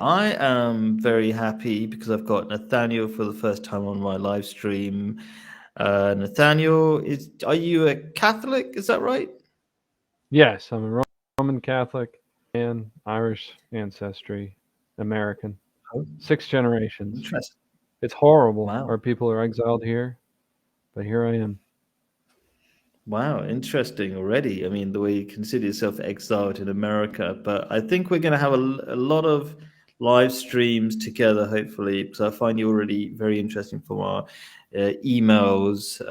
I am very happy because I've got Nathaniel for the first time on my live stream. Nathaniel, are you a Catholic? Is that right? Yes, I'm a Roman Catholic and Irish ancestry, American. Oh, 6 generations. interesting. It's horrible. Wow. Our people are exiled here, but here I am. Wow, interesting already. I mean, the way you consider yourself exiled in America, but I think we're going to have a lot of live streams together, hopefully, because I find you already very interesting from our emails.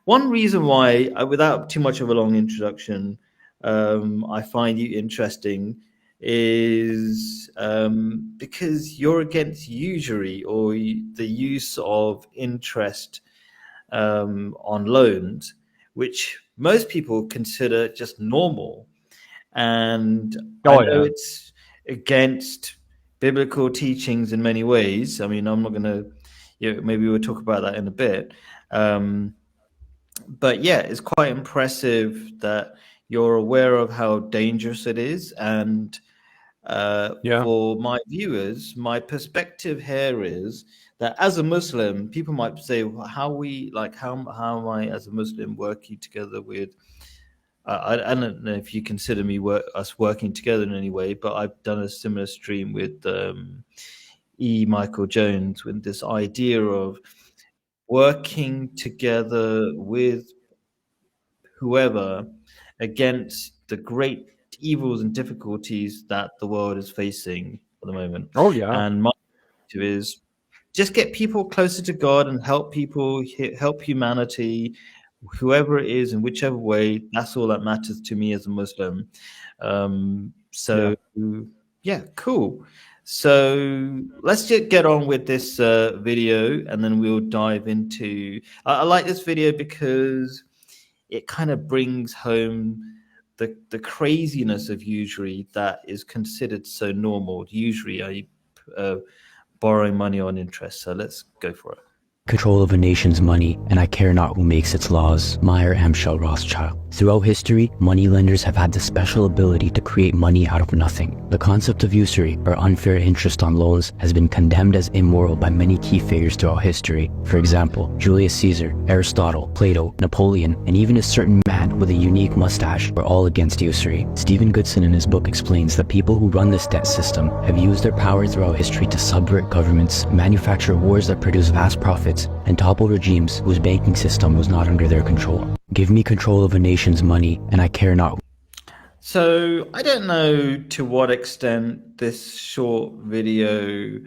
One reason why, without too much of a long introduction, I find you interesting is because you're against usury or the use of interest on loans, which most people consider just normal. And I Oh know yeah. it's against biblical teachings in many ways. I mean, I'm not going to, maybe we'll talk about that in a bit. Um, but yeah, it's quite impressive that you're aware of how dangerous it is. And Yeah. for my viewers, my perspective here is that as a Muslim, people might say, well, how am I as a Muslim working together with? I don't know if you consider us working together in any way, but I've done a similar stream with Michael Jones with this idea of working together with whoever against the great evils and difficulties that the world is facing at the moment. Oh yeah. And my objective is just get people closer to God and help people, help humanity, whoever it is, in whichever way. That's all that matters to me as a Muslim. Yeah. So, yeah, cool. So let's just get on with this video, and then we'll dive into. I like this video because it kind of brings home the craziness of usury that is considered so normal. Usury, borrowing money on interest. So let's go for it. Control of a nation's money, and I care not who makes its laws. Meyer Amschel Rothschild. Throughout history, moneylenders have had the special ability to create money out of nothing. The concept of usury, or unfair interest on loans, has been condemned as immoral by many key figures throughout history. For example, Julius Caesar, Aristotle, Plato, Napoleon, and even a certain man with a unique mustache were all against usury. Stephen Goodson in his book explains that people who run this debt system have used their power throughout history to subvert governments, manufacture wars that produce vast profits, and topple regimes whose banking system was not under their control. Give me control of a nation's money, and I care not. So I don't know to what extent this short video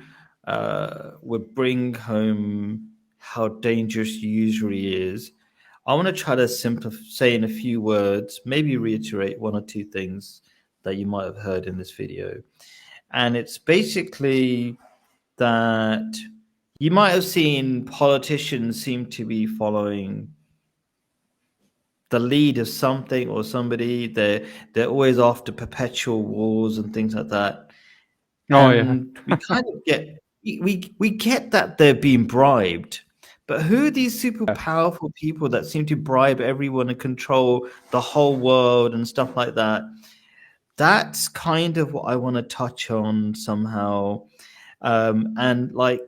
would bring home how dangerous usury is. I want to try to say in a few words, maybe reiterate one or two things that you might have heard in this video. And it's basically that you might have seen politicians seem to be following the lead of something or somebody. They're always after perpetual wars and things like that. Oh yeah. And we kind of get we get that they're being bribed. But who are these super powerful people that seem to bribe everyone and control the whole world and stuff like that? That's kind of what I want to touch on somehow. And like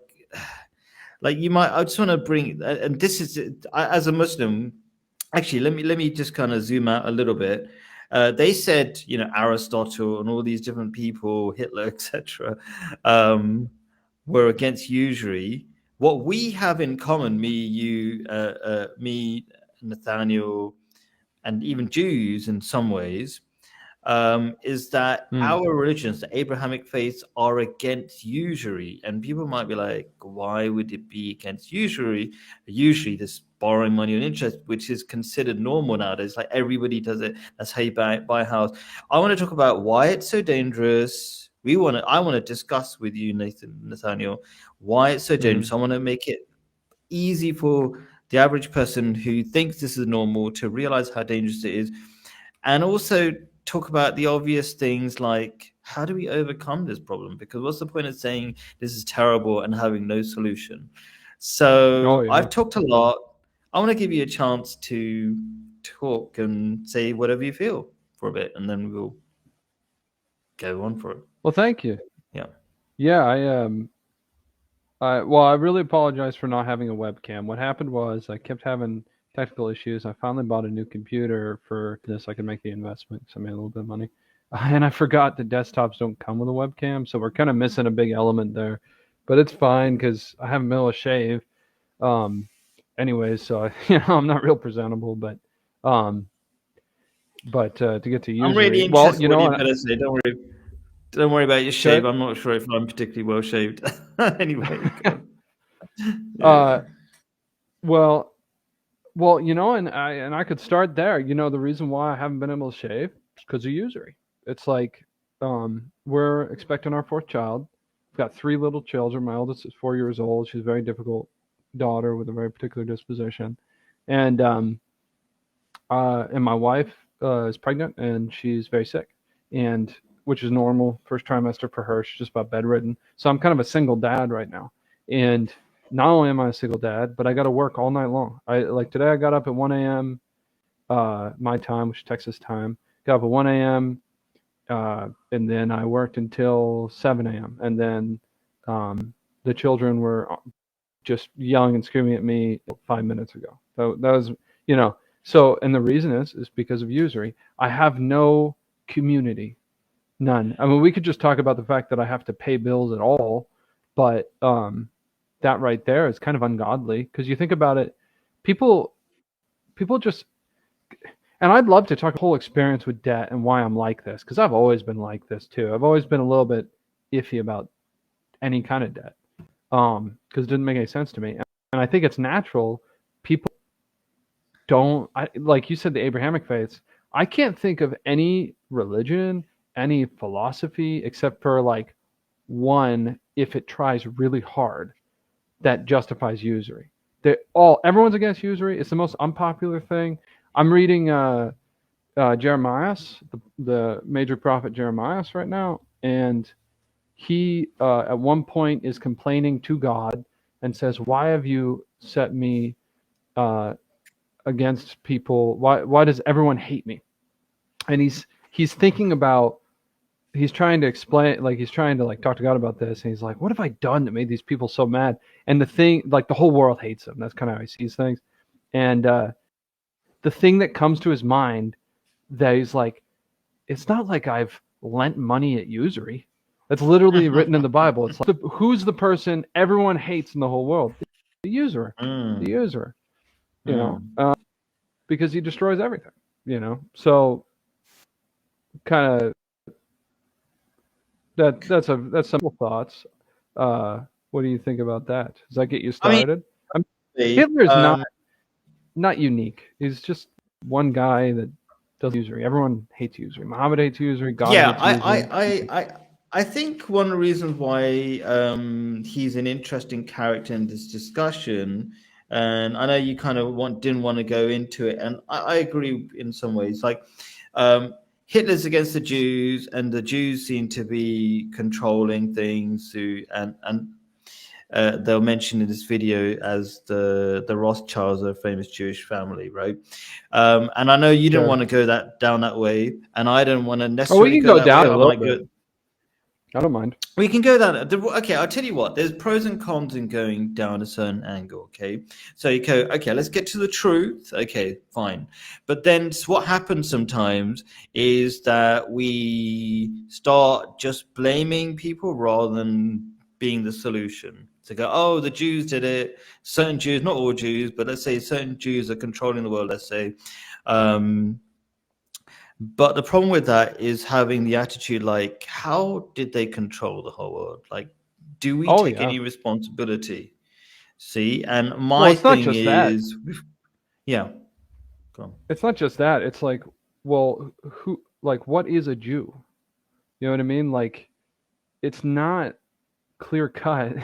you might, I just want to bring, and this is as a Muslim. Actually, let me just kind of zoom out a little bit. They said, Aristotle and all these different people, Hitler, etc., were against usury. What we have in common, me, you, me, Nathaniel, and even Jews in some ways, is that Hmm. our religions, the Abrahamic faiths, are against usury. And people might be like, why would it be against usury? Usually, this borrowing money on interest, which is considered normal nowadays, like everybody does it. That's how you buy a house. I want to talk about why it's so dangerous. I want to discuss with you, Nathaniel, why it's so Hmm. dangerous. I want to make it easy for the average person who thinks this is normal to realize how dangerous it is, and also talk about the obvious things like how do we overcome this problem? Because what's the point of saying this is terrible and having no solution? Oh So yeah. I've talked a lot. I want to give you a chance to talk and say whatever you feel for a bit, and then we'll go on for it. Well, thank you. Yeah. Yeah, I really apologize for not having a webcam. What happened was I kept having technical issues. I finally bought a new computer for this. I could make the investment, so I made a little bit of money. And I forgot that desktops don't come with a webcam, so we're kind of missing a big element there. But it's fine because I haven't been able to shave. Anyways, so I'm not real presentable, but to get to Usury, I'm really interested. well, What you're gonna say. Don't worry about your shave. Good. I'm not sure if I'm particularly well shaved. Anyway. Well, and I could start there. The reason why I haven't been able to shave is because of Usury. It's like we're expecting our 4th child. We've got 3 little children. My eldest is 4 years old. She's a very difficult daughter with a very particular disposition, and my wife is pregnant and she's very sick, and which is normal. First trimester for her. She's just about bedridden. So I'm kind of a single dad right now, and not only am I a single dad, but I got to work all night long. Today I got up at 1 a.m. My time, which is Texas time. Got up at 1 a.m. And then I worked until 7 a.m. And then the children were just yelling and screaming at me 5 minutes ago. So that was, So, and the reason is because of Usury. I have no community, none. I mean, we could just talk about the fact that I have to pay bills at all, but that right there is kind of ungodly, because you think about it, people just, and I'd love to talk the whole experience with debt and why I'm like this, because I've always been like this too. I've always been a little bit iffy about any kind of debt, because it didn't make any sense to me. And I think it's natural. People don't, like you said, the Abrahamic faiths, I can't think of any religion, any philosophy, except for like one, if it tries really hard, that justifies usury. Everyone's against usury. It's the most unpopular thing. I'm reading Jeremiah, the major prophet Jeremiah right now, and he at one point is complaining to God and says, "Why have you set me against people? Why does everyone hate me?" And he's thinking about, he's trying to explain, like he's trying to talk to God about this, and he's like, what have I done that made these people so mad? And the thing, like the whole world hates him. That's kind of how he sees things. And the thing that comes to his mind, that he's like, it's not like I've lent money at usury. That's literally written in the Bible. It's like, who's the person everyone hates in the whole world? The usurer. The usurer. Because he destroys everything. So kind of that's some thoughts. What do you think about that? Does that get you started? Hitler's not unique. He's just one guy that does usury. Everyone hates usury. Muhammad hates usury. God hates usury. I think one of the reasons why he's an interesting character in this discussion, and I know you kind of didn't want to go into it, and I agree in some ways. Like Hitler's against the Jews, and the Jews seem to be controlling things. And they'll mention in this video as the Rothschilds are a famous Jewish family, right? And I know you didn't want to go down that way, and I don't want to necessarily. We can go down a little bit. I don't mind. We can go down. Okay, I'll tell you what. There's pros and cons in going down a certain angle. Okay, so you go. Okay, let's get to the truth. Okay, fine. But then what happens sometimes is that we start just blaming people rather than being the solution. To go, oh, the Jews did it. Certain Jews, not all Jews, but let's say certain Jews are controlling the world. Let's say. But the problem with that is having the attitude like, how did they control the whole world? Like, do we take any responsibility? See, and my thing is, go on. It's not just that. It's like, well, what is a Jew? You know what I mean? Like, it's not clear cut.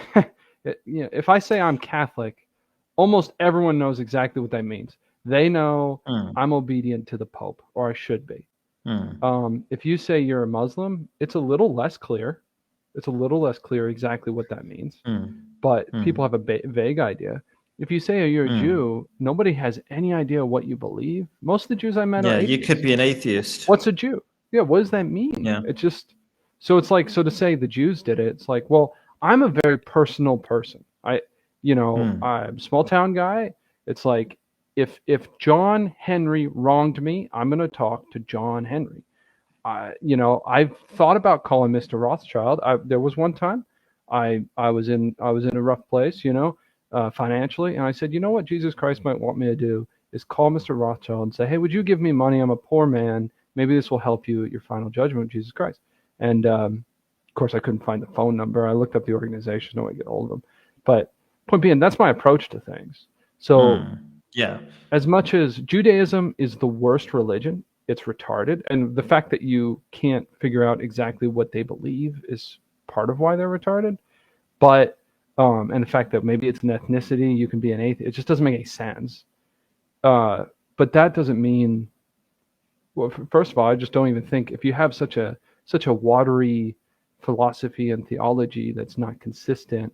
If I say I'm Catholic, almost everyone knows exactly what that means. They know I'm obedient to the Pope, or I should be. If you say you're a Muslim, it's a little less clear. It's a little less clear exactly what that means. But people have a vague idea. If you say you're a Jew, nobody has any idea what you believe. Most of the Jews I met are atheists. You could be an atheist. What's a Jew? Yeah, what does that mean? Yeah. It's just, So it's like, so to say the Jews did it, it's like, well, I'm a very personal person. I'm a small town guy. It's like, if John Henry wronged me, I'm going to talk to John Henry. I've thought about calling Mr. Rothschild. There was one time I was in a rough place, financially, and I said, you know what Jesus Christ might want me to do is call Mr. Rothschild and say, hey, would you give me money? I'm a poor man. Maybe this will help you at your final judgment with Jesus Christ. And of course, I couldn't find the phone number. I looked up the organization, no way to get hold of them. But point being, that's my approach to things. So yeah, as much as Judaism is the worst religion, it's retarded. And the fact that you can't figure out exactly what they believe is part of why they're retarded. But, and the fact that maybe it's an ethnicity, you can be an atheist, it just doesn't make any sense. But that doesn't mean, well, first of all, I just don't even think if you have such a watery philosophy and theology that's not consistent,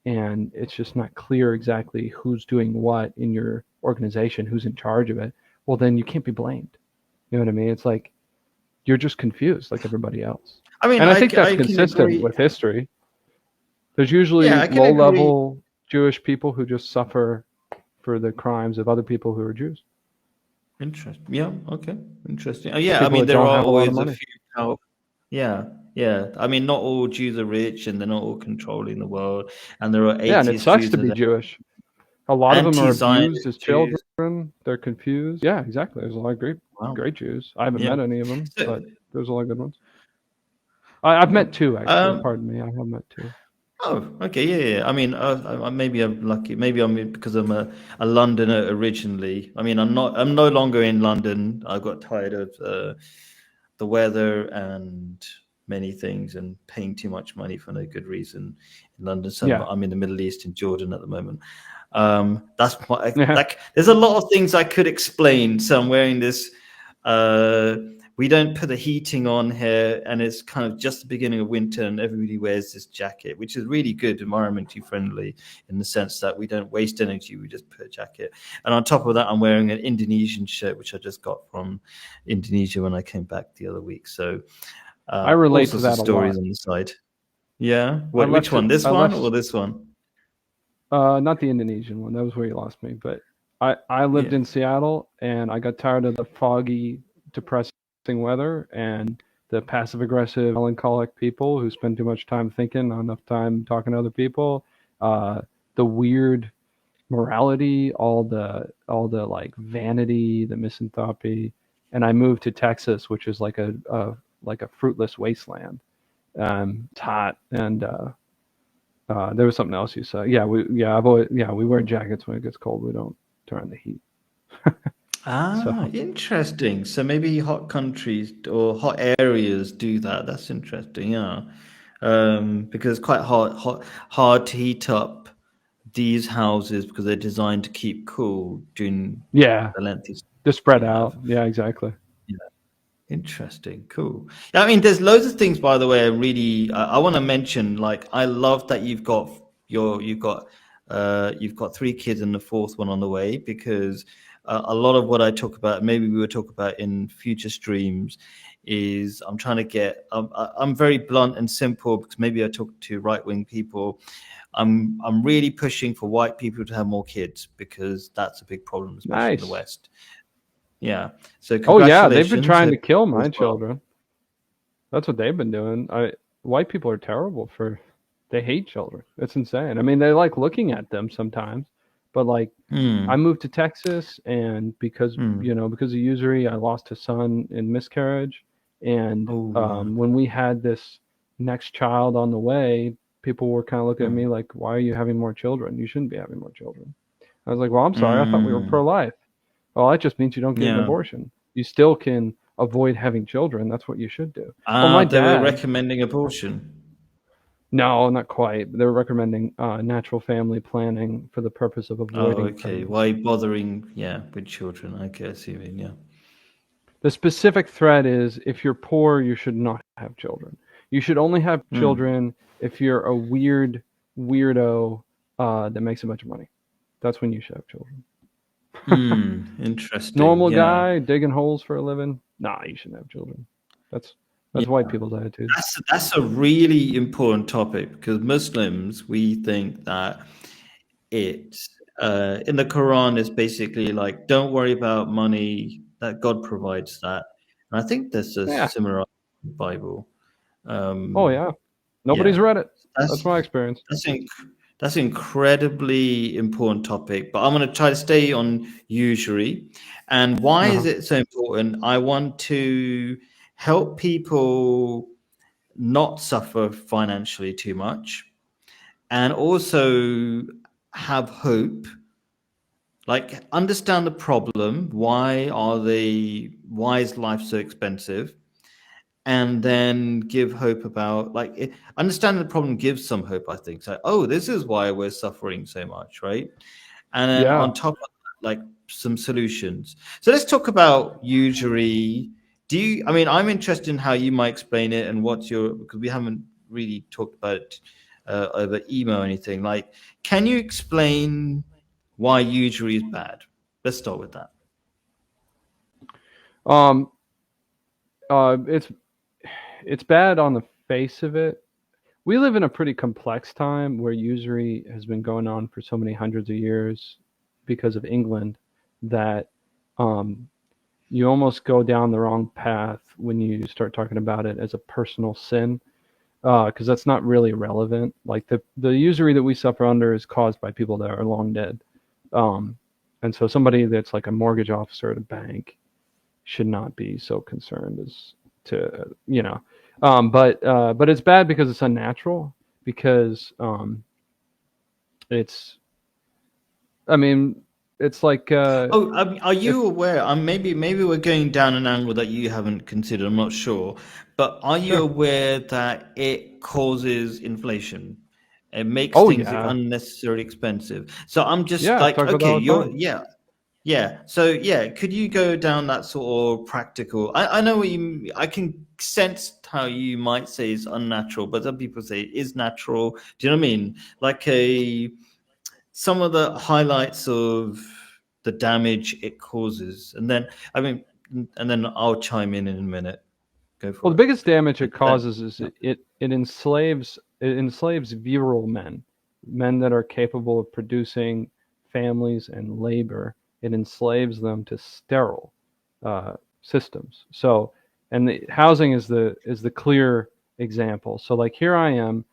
and it's just not clear exactly who's doing what in your organization, who's in charge of it, well, then you can't be blamed. You know what I mean? It's like you're just confused like everybody else. I mean, and I think that's consistent with history. There's usually low-level Jewish people who just suffer for the crimes of other people who are Jews. Interesting. Yeah. Okay. Interesting. Oh, yeah. I mean, there are always a few. Yeah. I mean, not all Jews are rich, and they're not all controlling the world. And there are atheist and it sucks Jews to be Jewish. A lot of them are abused as children. Jews. They're confused. Yeah, exactly. There's a lot of great Jews. I haven't met any of them, but there's a lot of good ones. I've met two, actually. Pardon me. I have met two. Oh, okay, yeah. I mean, maybe I'm lucky. Maybe I'm because I'm a Londoner originally. I mean, I'm no longer in London. I got tired of the weather and many things, and paying too much money for no good reason in London. So I'm in the Middle East, in Jordan at the moment. That's like there's a lot of things I could explain. So I'm wearing this. We don't put the heating on here, and it's kind of just the beginning of winter, and everybody wears this jacket, which is really good, environmentally friendly in the sense that we don't waste energy. We just put a jacket. And on top of that, I'm wearing an Indonesian shirt, which I just got from Indonesia when I came back the other week. So I relate to that stories a lot. On the side. Yeah. Which one? This one or this one? Not the Indonesian one. That was where you lost me. But I lived in Seattle, and I got tired of the foggy, depressing weather and the passive aggressive melancholic people who spend too much time thinking, not enough time talking to other people, the weird morality, all the like vanity, the misanthropy. And I moved to Texas, which is like a fruitless wasteland. It's hot, and there was something else you said. We wear jackets when it gets cold. We don't turn on the heat. Interesting. So maybe hot countries or hot areas do that. That's interesting. Yeah, because it's quite hard to heat up these houses because they're designed to keep cool during the length. They're spread out. Yeah, exactly. Yeah. Interesting. Cool. I mean, there's loads of things, by the way. I want to mention. Like, I love that you've got 3 kids and the 4th one on the way, because a lot of what I talk about, maybe we will talk about in future streams, is I'm trying to get. I'm very blunt and simple because maybe I talk to right-wing people. I'm really pushing for white people to have more kids because that's a big problem, especially in the West. Yeah. So they've been trying to kill my children. That's what they've been doing. White people are terrible they hate children. It's insane. I mean, they like looking at them sometimes, but like I moved to Texas, and because of usury, I lost a son in miscarriage. And when we had this next child on the way, people were kind of looking at me like, why are you having more children? You shouldn't be having more children. I was like, well, I'm sorry. I thought we were pro-life. Well, that just means you don't get an abortion. You still can avoid having children. That's what you should do. They were recommending abortion. No, not quite. They were recommending natural family planning for the purpose of avoiding. Oh, okay. Why bothering? With children? I guess you mean, The specific thread is if you're poor, you should not have children. You should only have children if you're a weirdo that makes a bunch of money. That's when you should have children. Interesting. Normal guy digging holes for a living. Nah, you shouldn't have children. That's That's white people's attitude. That's a really important topic because Muslims, we think that it in the Quran is basically like, don't worry about money, that God provides that. And I think there's a Yeah. similar in the Bible. Oh yeah. Nobody's Yeah. read it. That's That's my experience. that's incredibly important topic. But I'm going to try to stay on usury. And why is it so important? I want to help people not suffer financially too much, and also have hope. Like, understand the problem. Why is life so expensive? And then give hope about, like, understanding the problem gives some hope, I think. So, oh, this is why we're suffering so much, right? And then Yeah. on top of that, like, some solutions. So let's talk about usury. I mean, I'm interested in how you might explain it and because we haven't really talked about it over email or anything. Like, can you explain why usury is bad? Let's start with that. It's bad on the face of it. We live in a pretty complex time where usury has been going on for so many hundreds of years because of England that you almost go down the wrong path when you start talking about it as a personal sin, because that's not really relevant. Like the usury that we suffer under is caused by people that are long dead. And so somebody that's like a mortgage officer at a bank should not be so concerned as to, but it's bad because it's unnatural, because it's like Are you aware? Maybe we're going down an angle that you haven't considered. I'm not sure, but are you aware that it causes inflation? It makes things unnecessarily expensive. So I'm just like, okay, yeah. So yeah, could you go down that sort of practical? I know what you. I can sense how you might say it's unnatural, but some people say it is natural. Do you know what I mean? Like some of the highlights of the damage it causes, and then I'll chime in a minute. Go for it. Well, the biggest damage it causes is it enslaves virile men that are capable of producing families and labor. It enslaves them to sterile systems. So, and the housing is the clear example. So, like, here I am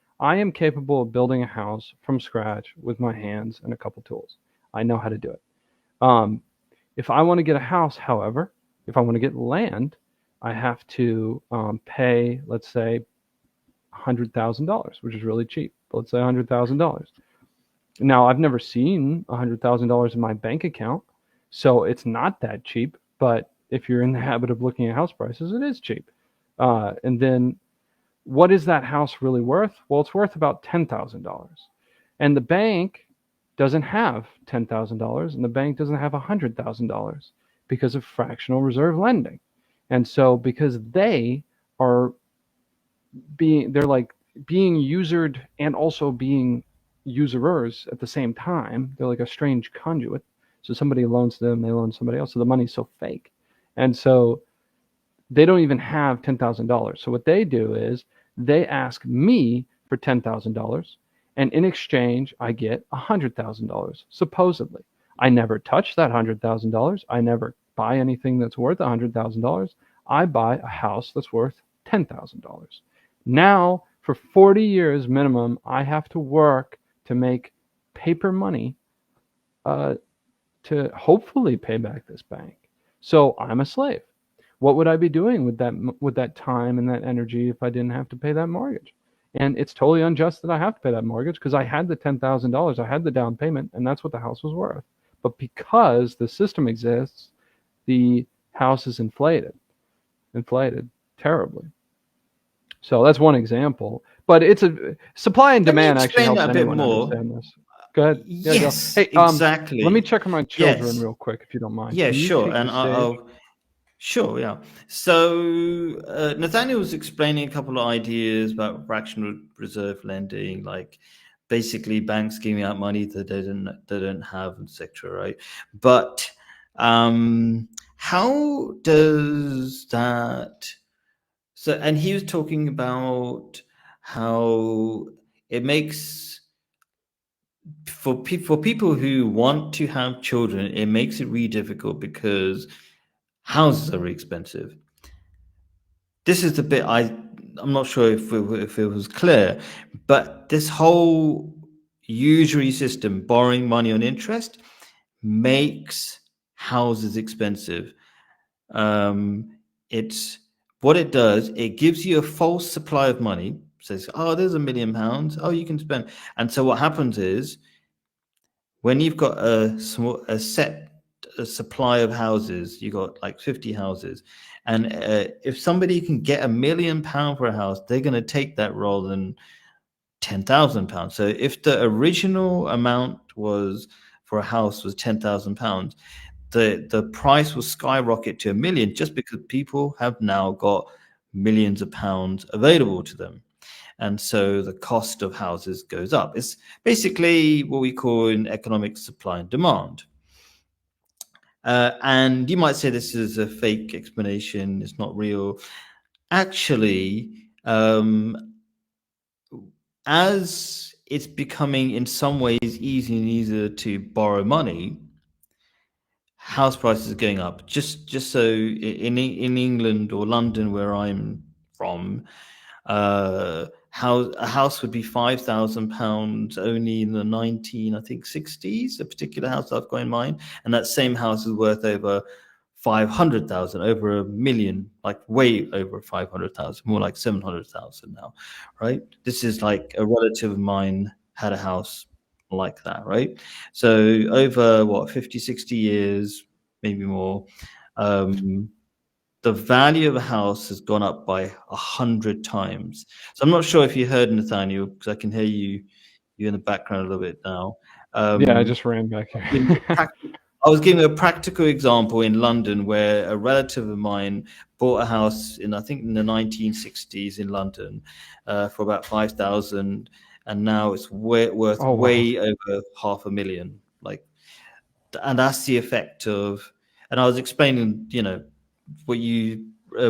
capable of building a house from scratch with my hands and a couple tools. I know how to do it. If I want to get a house, however, if I want to get land, I have to pay, let's say, $100,000, which is really cheap. Let's say $100,000. Now, I've never seen $100,000 in my bank account, so it's not that cheap. But if you're in the habit of looking at house prices, it is cheap. And then, what is that house really worth? Well, it's worth about $10,000, and the bank doesn't have $10,000, and the bank doesn't have $100,000 because of fractional reserve lending. And so, because they're like being usured and also being usurers at the same time. They're like a strange conduit. So somebody loans them, they loan somebody else. So the money's so fake. And so they don't even have $10,000. So what they do is they ask me for $10,000, and in exchange, I get $100,000, supposedly. I never touch that $100,000. I never buy anything that's worth $100,000. I buy a house that's worth $10,000. Now, for 40 years minimum, I have to work to make paper money to hopefully pay back this bank. So I'm a slave. What would I be doing with that time and that energy if I didn't have to pay that mortgage? And it's totally unjust that I have to pay that mortgage, because I had the $10,000, I had the down payment, and that's what the house was worth. But because the system exists, the house is inflated terribly. So that's one example. But it's a supply and demand actually helps anyone understand this. Go ahead. Yes, Hey, exactly. Let me check on my children real quick, if you don't mind. Yeah, sure. And sure, yeah. So Nathaniel was explaining a couple of ideas about fractional reserve lending, like basically banks giving out money that they don't have, etc. Right? But how does that So, and he was talking about how it makes for people who want to have children, it makes it really difficult because houses are really expensive. This is the bit I'm not sure if it was clear, but this whole usury system, borrowing money on interest, makes houses expensive. It's what it does. It gives you a false supply of money. Says, "Oh, there's £1 million. Oh, you can spend." And so what happens is, when you've got a set supply of houses, you got like 50 houses, and if somebody can get £1 million for a house, they're going to take that rather than £10,000. So if the original amount was for a house was £10,000, the price will skyrocket to 1 million just because people have now got millions of pounds available to them. And so the cost of houses goes up. It's basically what we call in economics supply and demand. And you might say this is a fake explanation, it's not real. Actually, as it's becoming in some ways easier and easier to borrow money, house prices are going up. Just so in England or London, where I'm from, a house would be £5,000 only in the 1960s. A particular house I've got in mind, and that same house is worth over 500,000, over 1 million, like way over 500,000, more like 700,000 now, right? This is like a relative of mine had a house like that, right? So over what 50, 60 years, maybe more, the value of a house has gone up by 100 times. So I'm not sure if you heard Nathaniel, because I can hear you in the background a little bit now. Yeah, I just ran back here. I was giving a practical example in London where a relative of mine bought a house I think in the 1960s in London for about 5,000, and now it's worth way over £500,000. And that's the effect of. And I was explaining, what you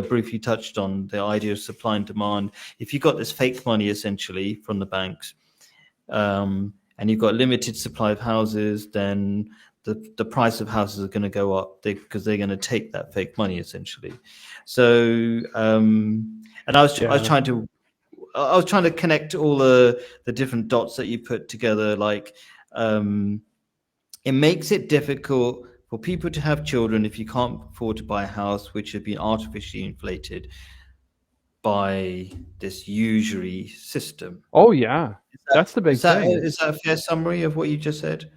briefly touched on, the idea of supply and demand. If you've got this fake money essentially from the banks, and you've got a limited supply of houses, then the price of houses are going to go up because they're going to take that fake money essentially. So, and I was trying to connect all the different dots that you put together. Like, it makes it difficult for people to have children if you can't afford to buy a house, which has been artificially inflated by this usury system. Oh yeah, that's the big thing. Is that a fair summary of what you just said?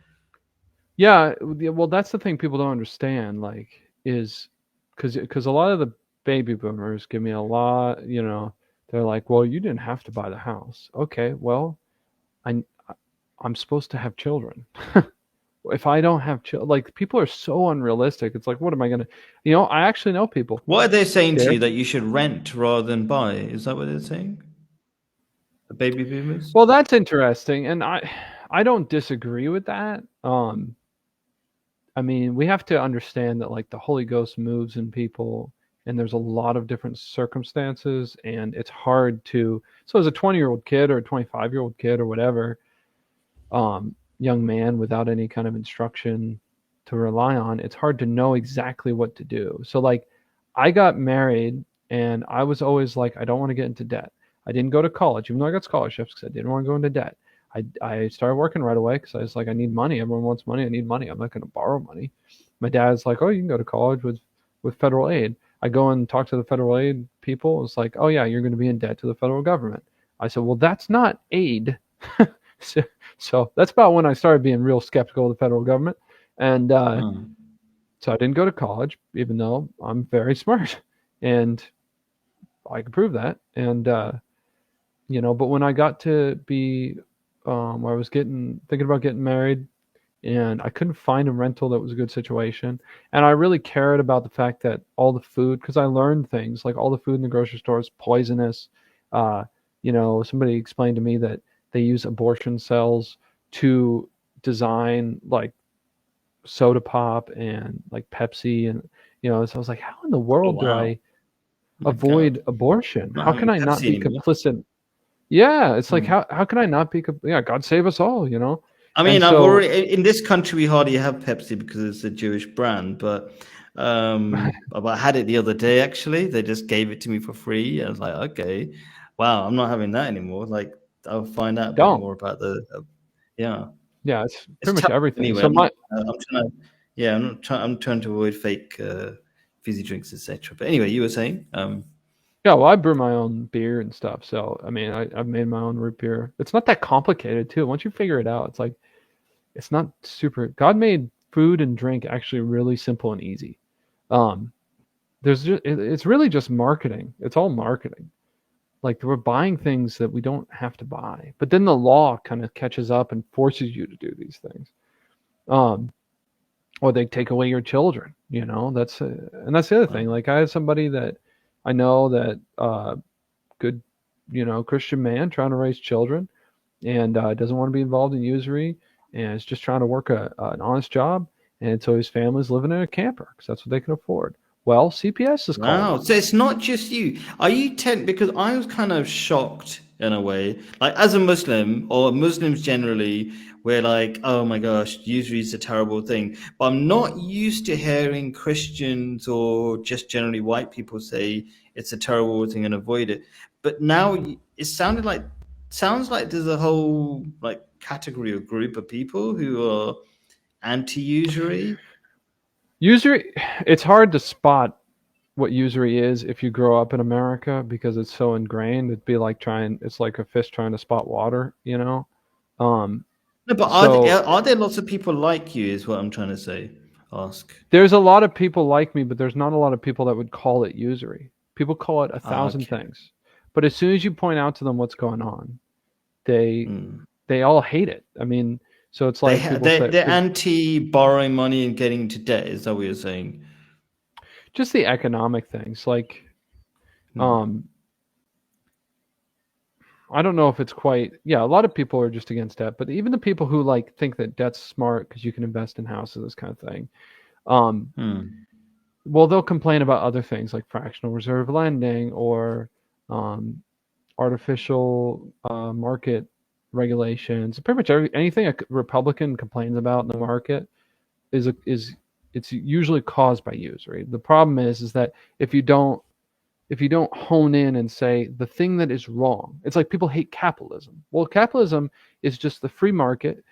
Yeah, well, that's the thing people don't understand, like, is because a lot of the baby boomers give me a lot, they're like, well, you didn't have to buy the house. Okay, well, I'm supposed to have children. If I don't have children, like, people are so unrealistic. It's like, what am I gonna, I actually know people. What are they saying to you, that you should rent rather than buy? Is that what they're saying? The baby boomers? Well, that's interesting, and I don't disagree with that. I mean, we have to understand that, like, the Holy Ghost moves in people, and there's a lot of different circumstances, and it's hard to. So, as a 20-year-old kid or a 25-year-old kid or whatever, young man without any kind of instruction to rely on, it's hard to know exactly what to do. So, like, I got married, and I was always like, I don't want to get into debt. I didn't go to college, even though I got scholarships, because I didn't want to go into debt. I started working right away because I was like, I need money. Everyone wants money. I need money. I'm not going to borrow money. My dad's like, oh, you can go to college with federal aid. I go and talk to the federal aid people. It's like, oh, yeah, you're going to be in debt to the federal government. I said, well, that's not aid. So that's about when I started being real skeptical of the federal government. And so I didn't go to college, even though I'm very smart. And I can prove that. And, but when I got to be where I was thinking about getting married, and I couldn't find a rental that was a good situation. And I really cared about the fact that all the food, because I learned things, like all the food in the grocery store is poisonous. Somebody explained to me that they use abortion cells to design like soda pop and like Pepsi. And, so I was like, how in the world do I My avoid God. abortion. Not How having can I not Pepsi be anymore. complicit? Yeah, it's like Hmm. how can I not be? Yeah, God save us all, you know. I And mean, I've so, already in this country we hardly have Pepsi because it's a Jewish brand, but I had it the other day actually. They just gave it to me for free. I was like, okay, wow, I'm not having that anymore. Like, I'll find out a bit don't. more about yeah. Yeah, it's It's pretty much tough everything. anyway. So my I'm trying to, yeah, I'm trying to avoid fake fizzy drinks, etc. But anyway, you were saying, Yeah, well, I brew my own beer and stuff. So I mean, I've made my own root beer. It's not that complicated too. Once you figure it out, it's like it's not super. God made food and drink actually really simple and easy. Um, it's really just marketing. It's all marketing. Like we're buying things that we don't have to buy, but then the law kind of catches up and forces you to do these things. Um, or they take away your children. You know, and that's the other thing. Like I had somebody that I know that good, Christian man trying to raise children and doesn't want to be involved in usury and is just trying to work an honest job. And so his family's living in a camper because that's what they can afford. Well, CPS is calling wow. on So them. it's not just you. Are you because I was kind of shocked in a way, like as a Muslim or Muslims generally, we're like, oh my gosh, usury is a terrible thing. But I'm not used to hearing Christians or just generally white people say it's a terrible thing and avoid it. But now it sounds like there's a whole like category or group of people who are anti-usury. Usury, it's hard to spot what usury is if you grow up in America because it's so ingrained. It's like a fish trying to spot water, you know? Um, No, but so are there lots of people like you? Is what I'm trying to say. Ask. there's a lot of people like me, but there's not a lot of people that would call it usury. People call it a Ah, thousand okay. things. But as soon as you point out to them what's going on, they Hmm. they all hate it. I mean, so it's like people say They're anti borrowing money and getting into debt. Is that what you're saying? just the economic things. Like, Hmm. um, I don't know if it's quite. Yeah, a lot of people are just against debt, but even the people who like think that debt's smart because you can invest in houses, this kind of thing. Um, Hmm. well, they'll complain about other things like fractional reserve lending or um, artificial market regulations. Pretty much anything a Republican complains about in the market is it's usually caused by usury. The problem is that if you don't hone in and say the thing that is wrong, it's like people hate capitalism. Well, capitalism is just the free market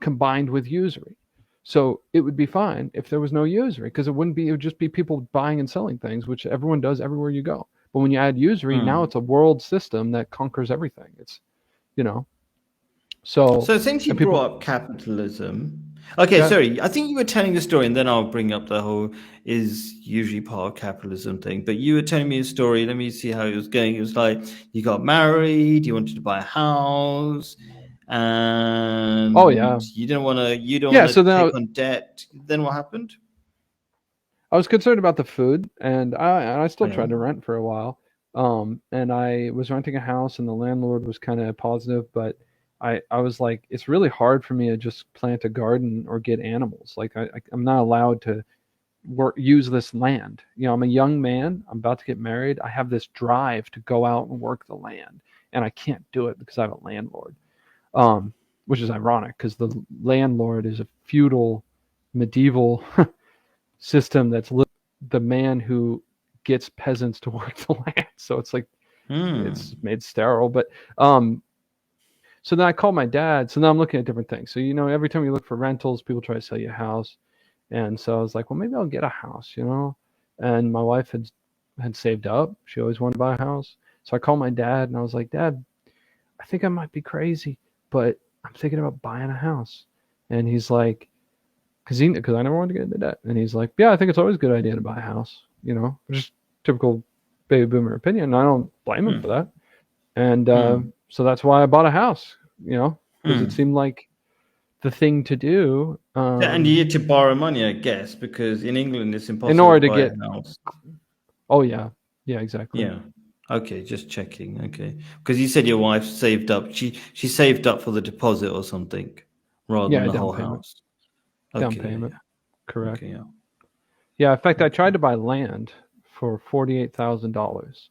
combined with usury. So it would be fine if there was no usury because it would just be people buying and selling things, which everyone does everywhere you go. But when you add usury, now Hmm. it's a world system that conquers everything. It's, you know, so, So since you and people, brought up capitalism, okay, yeah, sorry, I think you were telling the story, and then I'll bring up the whole is usually part of capitalism thing. But you were telling me a story. Let me see how it was going. It was like you got married, you wanted to buy a house, oh and yeah. you don't Yeah. want to So then take on debt. Then what happened? I was concerned about the food and I still Yeah. tried to rent for a while. And I was renting a house and the landlord was kind of positive, but I was like, it's really hard for me to just plant a garden or get animals. Like I'm not allowed to use this land. You know, I'm a young man. I'm about to get married. I have this drive to go out and work the land, and I can't do it because I have a landlord. Um, which is ironic because the landlord is a feudal, medieval system the man who gets peasants to work the land. So it's like it's Hmm. made sterile. But um, so then I called my dad. So now I'm looking at different things. So every time you look for rentals, people try to sell you a house. And so I was like, well, maybe I'll get a house. And my wife had saved up. She always wanted to buy a house. So I called my dad and I was like, Dad, I think I might be crazy, but I'm thinking about buying a house. And he's like, because I never wanted to get into debt. And he's like, yeah, I think it's always a good idea to buy a house. Just typical baby boomer opinion. And I don't blame him for Hmm. that. And Hmm. so that's why I bought a house. Because it Hmm. seemed like the thing to do. Yeah, and you need to borrow money, I guess, because in England it's In impossible order to to buy a get. house. Oh yeah, yeah, exactly. Yeah. Okay, just checking. Okay, because you said your wife saved up. She saved up for the deposit or something, rather than Yeah, the down whole payment. house. Down Okay. Yeah. payment. Yeah. Correct. Okay. Yeah. Yeah. In fact, I Okay. tried to buy land for $48,000.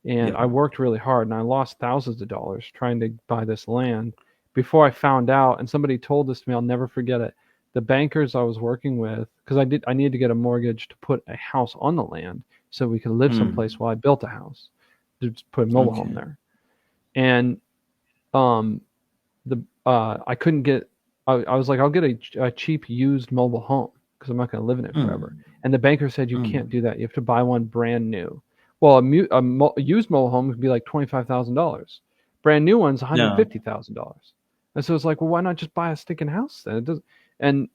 And Yeah. I worked really hard and I lost thousands of dollars trying to buy this land before I found out. And somebody told this to me, I'll never forget it. The bankers I was working with, because I needed to get a mortgage to put a house on the land so we could live someplace while I built a house, to put a mobile home there. And I couldn't get, I was like, I'll get a cheap used mobile home because I'm not going to live in it forever. And the banker said, you can't do that. You have to buy one brand new. Well, a used mobile home would be like $25,000. Brand new one's $150,000. And so it's like, well, why not just buy a stinking house then? It doesn't. And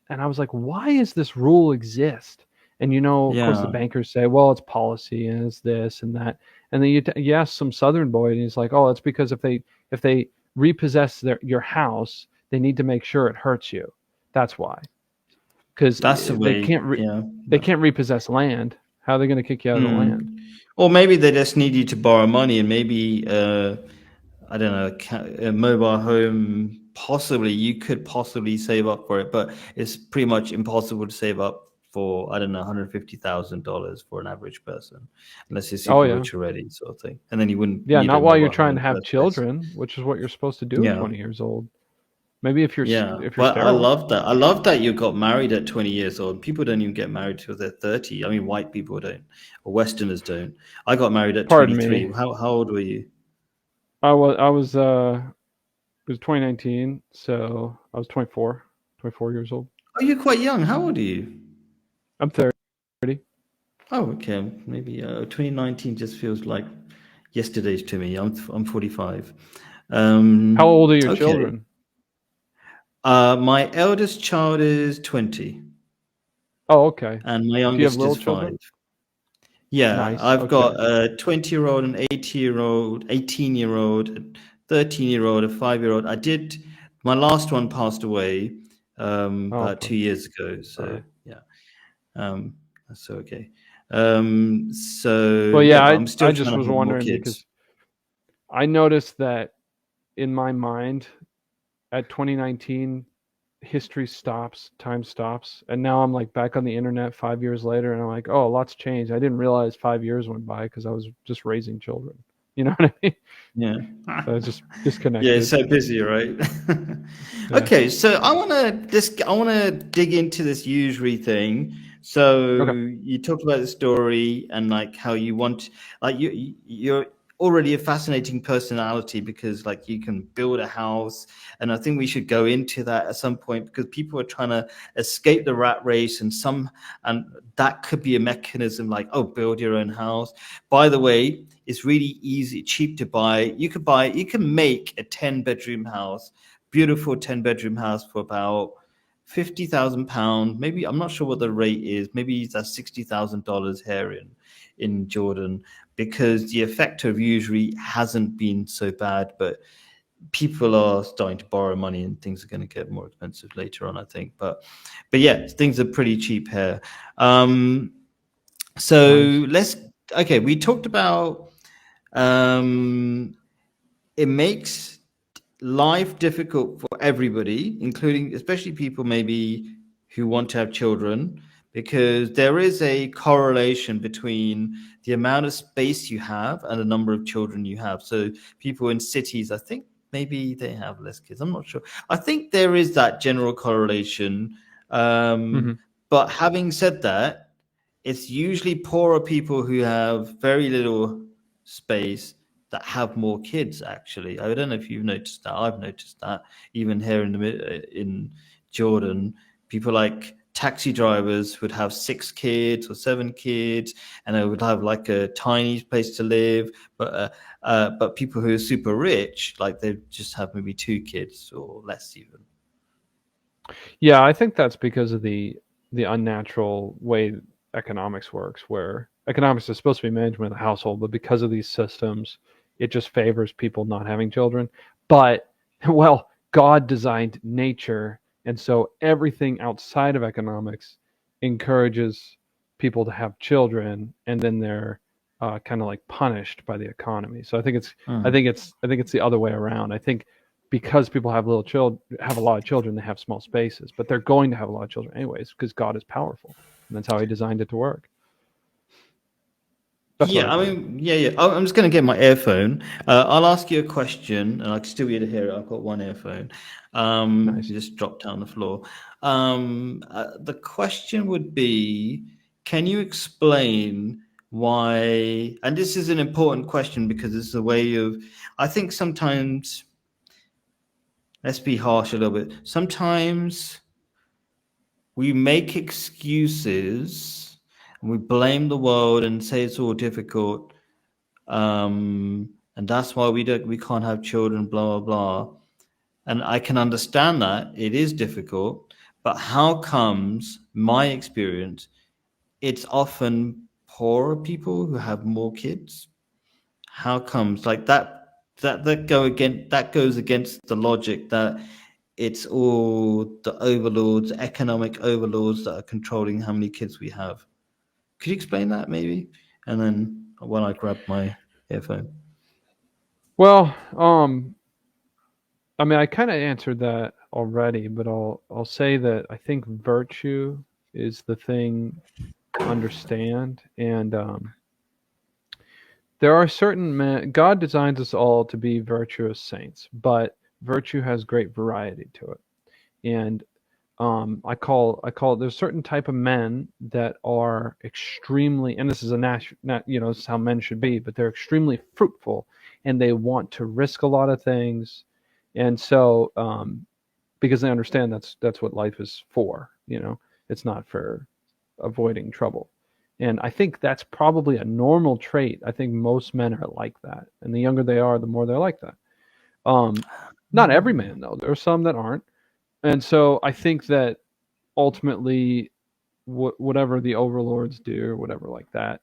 I was like, why does this rule exist? And of course, the bankers say, well, it's policy and it's this and that. And then you ask some Southern boy, and he's like, oh, it's because if they repossess your house, they need to make sure it hurts you. That's why. Because they can't repossess land. How are they going to kick you out of the land? Or maybe they just need you to borrow money, and maybe I don't know, a mobile home. Possibly you could possibly save up for it, but it's pretty much impossible to save up for, I don't know, $150,000 for an average person, unless you're super rich already, sort of thing. And then you wouldn't. Yeah, not while you're trying to have children, which is what you're supposed to do at 20 years old. Maybe if you're Well, I love that. I love that you got married at 20 years old. People don't even get married till they're 30. I mean, white people don't, or Westerners don't. I got married at 23. How old were you? I was it was 2019, so I was 24 years old. Oh, you're quite young. How old are you? I'm 30. Oh, okay. Maybe 2019 just feels like yesterday's to me. I'm 45. How old are your children? My eldest child is 20. Oh, okay. And my youngest is 5. Children? Yeah, Nice. I've got a 20-year-old, an 18-year-old, 18-year-old, a 13-year-old, a 5-year-old. My last one passed away about 2 years ago. So that's okay. I'm still I just was wondering because I noticed that in my mind at 2019, history stops, time stops, and now I'm like back on the internet 5 years later, and I'm like, oh, a lot's changed. I didn't realize 5 years went by because I was just raising children. You know what I mean? Yeah. So it's just disconnected. Yeah, it's so busy, right? Okay, so I want to dig into this usury thing. So you talked about the story and like how you want, like you're already a fascinating personality because like you can build a house, and I think we should go into that at some point because people are trying to escape the rat race, and that could be a mechanism like, oh, build your own house. By the way, it's really easy, cheap to buy. You can make a 10-bedroom house, beautiful 10-bedroom house for about £50,000. Maybe, I'm not sure what the rate is. Maybe that's $60,000 here in Jordan, because the effect of usury hasn't been so bad, but people are starting to borrow money and things are going to get more expensive later on, I think. But yeah, things are pretty cheap here. We talked about it makes life difficult for everybody, especially people maybe who want to have children, because there is a correlation between the amount of space you have and the number of children you have. So people in cities, I think maybe they have less kids. I'm not sure. I think there is that general correlation. But having said that, it's usually poorer people who have very little space that have more kids, actually. I don't know if you've noticed that. I've noticed that even here in Jordan, people like taxi drivers would have 6 kids or 7 kids, and they would have like a tiny place to live. But people who are super rich, like they just have maybe 2 kids or less even. Yeah, I think that's because of the unnatural way economics works, where economics is supposed to be management of the household, but because of these systems, it just favors people not having children. But, well, God designed nature, and so everything outside of economics encourages people to have children, and then they're kind of like punished by the economy. So I think it's the other way around. I think because people have a lot of children, they have small spaces, but they're going to have a lot of children anyways because God is powerful, and that's how He designed it to work. That's what Yeah, I I think. mean, yeah. I'm just going to get my earphone. I'll ask you a question, and I can still be able to hear it. I've got one earphone. Nice. Just dropped down the floor. The question would be, can you explain why? And this is an important question because it's a way of. I think sometimes, let's be harsh a little bit. Sometimes we make excuses and we blame the world and say it's all difficult, and that's why we can't have children, blah blah blah. And I can understand that it is difficult, but how comes my experience? It's often poorer people who have more kids. How comes like that? That goes against the logic that it's all the overlords, economic overlords that are controlling how many kids we have. Could you explain that maybe? And then when I grab my earphone. Well, I mean, I kind of answered that already, but I'll say that I think virtue is the thing to understand, and there are certain men. God designs us all to be virtuous saints, but virtue has great variety to it, and I call there's certain type of men that are extremely, and this is a this is how men should be, but they're extremely fruitful, and they want to risk a lot of things, and so because they understand that's what life is for. It's not for avoiding trouble. And I think that's probably a normal trait. I think most men are like that. And the younger they are, the more they're like that. Um, Not every man, though. There are some that aren't. And so I think that ultimately, whatever the overlords do or whatever like that,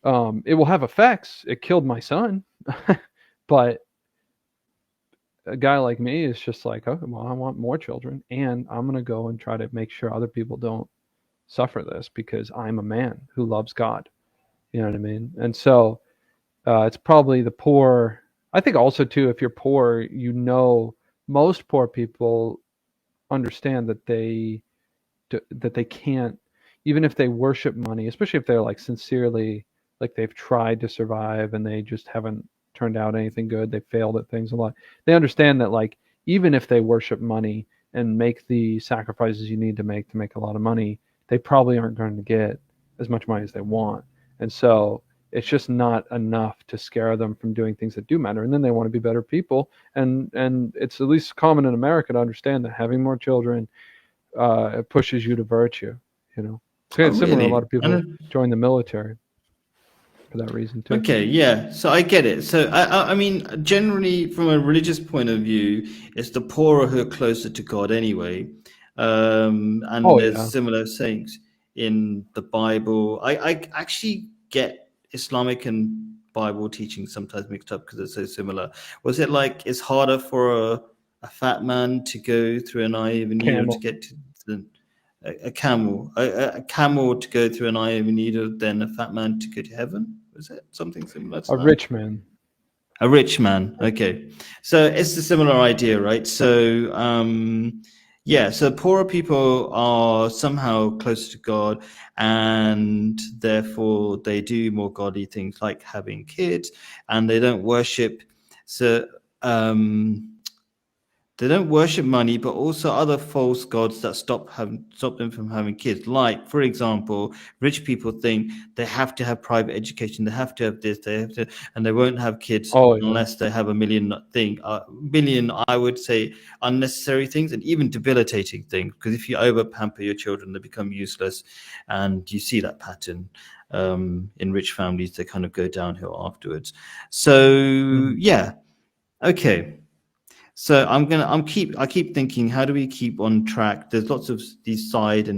it will have effects. It killed my son. But a guy like me is just like, oh, well, I want more children. And I'm going to go and try to make sure other people don't suffer this because I'm a man who loves God. You know what I mean? And so it's probably the poor. I think also too, if you're poor, most poor people understand that they can't, even if they worship money, especially if they're like sincerely, like they've tried to survive and they just haven't turned out anything good. They failed at things a lot. They understand that like even if they worship money and make the sacrifices you need to make a lot of money, they probably aren't going to get as much money as they want. And so it's just not enough to scare them from doing things that do matter. And then they want to be better people. And it's at least common in America to understand that having more children it pushes you to virtue. It's kind Oh, of similar. A really? lot of people join the military for that reason too. Okay, yeah. So I get it. So I mean, generally, from a religious point of view, it's the poorer who are closer to God anyway. And Oh there's yeah, similar sayings in the Bible. I actually get Islamic and Bible teaching sometimes mixed up because they're so similar. Was it like it's harder for a fat man to go through an eye of a needle to camel, get to the a camel to go through an eye of a needle than a fat man to go to heaven? Was it something similar to a that? rich man. A rich man. Okay. So it's a similar idea, right? So, yeah, so poorer people are somehow closer to God and therefore they do more godly things like having kids and they don't worship. So, they don't worship money, but also other false gods that stop them from having kids. Like, for example, rich people think they have to have private education, they have to have this, they have to, and they won't have kids Oh yeah. unless they have a million, I would say, unnecessary things and even debilitating things. Because if you over pamper your children, they become useless, and you see that pattern in rich families. They kind of go downhill afterwards. So yeah, okay. So I keep thinking, how do we keep on track? There's lots of these side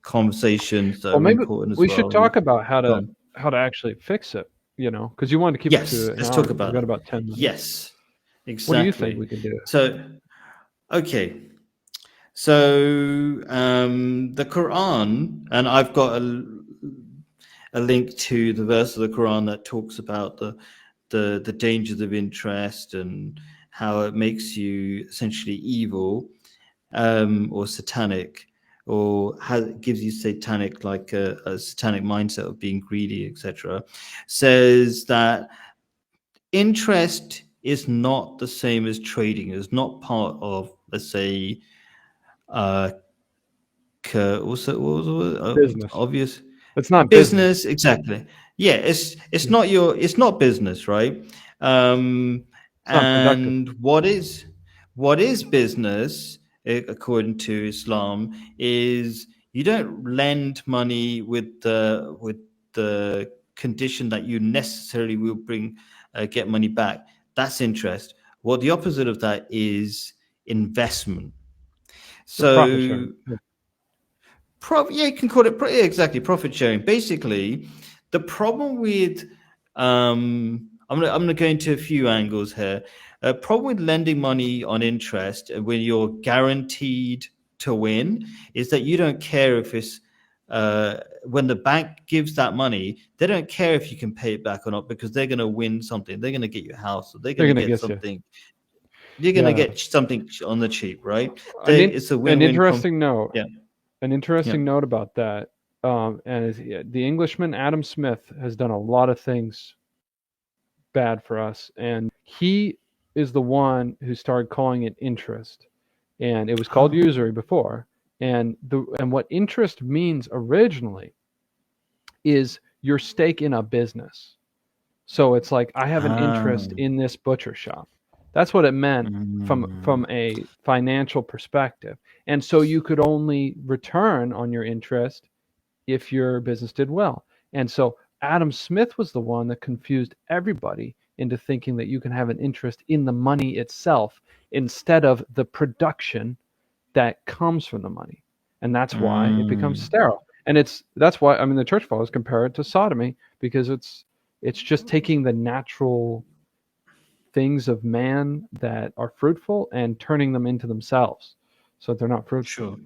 conversations that Well, are maybe important as we should well. And talk about how go to on. actually fix it. Because you wanted to keep it Yes, to an let's talk hour. We've about got that. about 10 minutes. Yes, What do you think we exactly. can do? So okay, so the Quran, and I've got a link to the verse of the Quran that talks about the dangers of interest and how it makes you essentially evil or satanic. or gives you satanic, like a satanic mindset of being greedy, etc., says that interest is not the same as trading. It's not part of, let's say, uh, also what was the Business. obvious It's not business. Exactly. Yeah, it's not it's not business, right? It's not productive. And what is business, according to Islam, is you don't lend money with the condition that you necessarily will get money back. That's interest. Well, the opposite of that is investment. It's profit sharing. So yeah, you can call it yeah, exactly, profit sharing. Basically, the problem with I'm gonna go into a few angles here. Problem with lending money on interest when you're guaranteed to win is that you don't care if it's when the bank gives that money, they don't care if you can pay it back or not, because they're going to win something. They're going to get your house, or they're going to get something. You're going to get something on the cheap, right? It's a win-win. An interesting note. Yeah. An interesting note about that. And the Englishman Adam Smith has done a lot of things bad for us, and he is the one who started calling it interest, and it was called usury before. And what interest means originally is your stake in a business. So it's like, I have an interest in this butcher shop. That's what it meant from a financial perspective. And so you could only return on your interest if your business did well. And so Adam Smith was the one that confused everybody into thinking that you can have an interest in the money itself instead of the production that comes from the money. And that's why it becomes sterile. And that's why, I mean, the church fathers compare it to sodomy, because it's just taking the natural things of man that are fruitful and turning them into themselves so that they're not fruitful. Sure.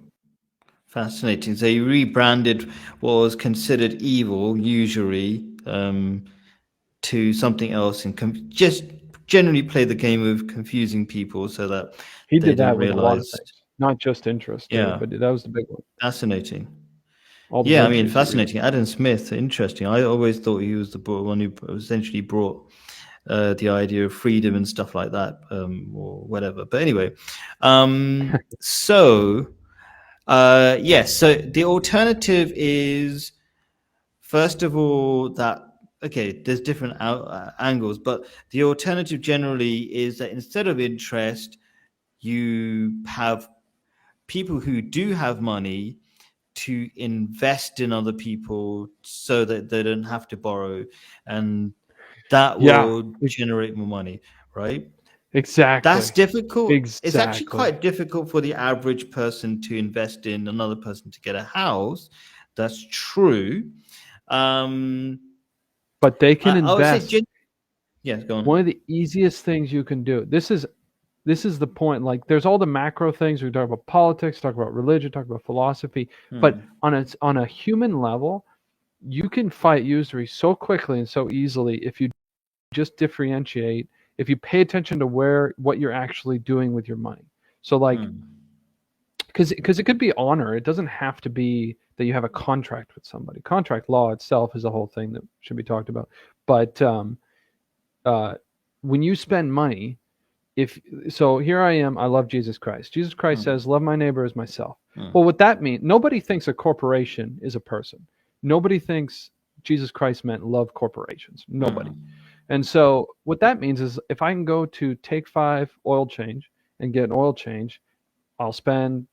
Fascinating. So you rebranded what was considered evil, usury, to something else, and just generally play the game of confusing people so that he they did that don't with realize. a lot of things, not just interest. Yeah, but that was the big one. Fascinating. Yeah, I mean, fascinating. Adam Smith, interesting. I always thought he was the one who essentially brought the idea of freedom and stuff like that, or whatever. But anyway, so yes. So the alternative is, first of all, that okay, there's different angles, but the alternative generally is that instead of interest, you have people who do have money to invest in other people so that they don't have to borrow, and that will generate more money, right? Exactly. That's difficult. Exactly. It's actually quite difficult for the average person to invest in another person to get a house. That's true. But they can invest. Yes, go on. One of the easiest things you can do. This is the point. Like, there's all the macro things. We talk about politics, talk about religion, talk about philosophy. But on a human level, you can fight usury so quickly and so easily if you just differentiate, if you pay attention to what you're actually doing with your money. So like, because it could be honor. It doesn't have to be that you have a contract with somebody. Contract law itself is a whole thing that should be talked about. But when you spend money, so here I am, I love Jesus Christ. Jesus Christ says, love my neighbor as myself. Well, what that means, nobody thinks a corporation is a person. Nobody thinks Jesus Christ meant love corporations. Nobody. And so what that means is, if I can go to Take 5 oil change and get an oil change, I'll spend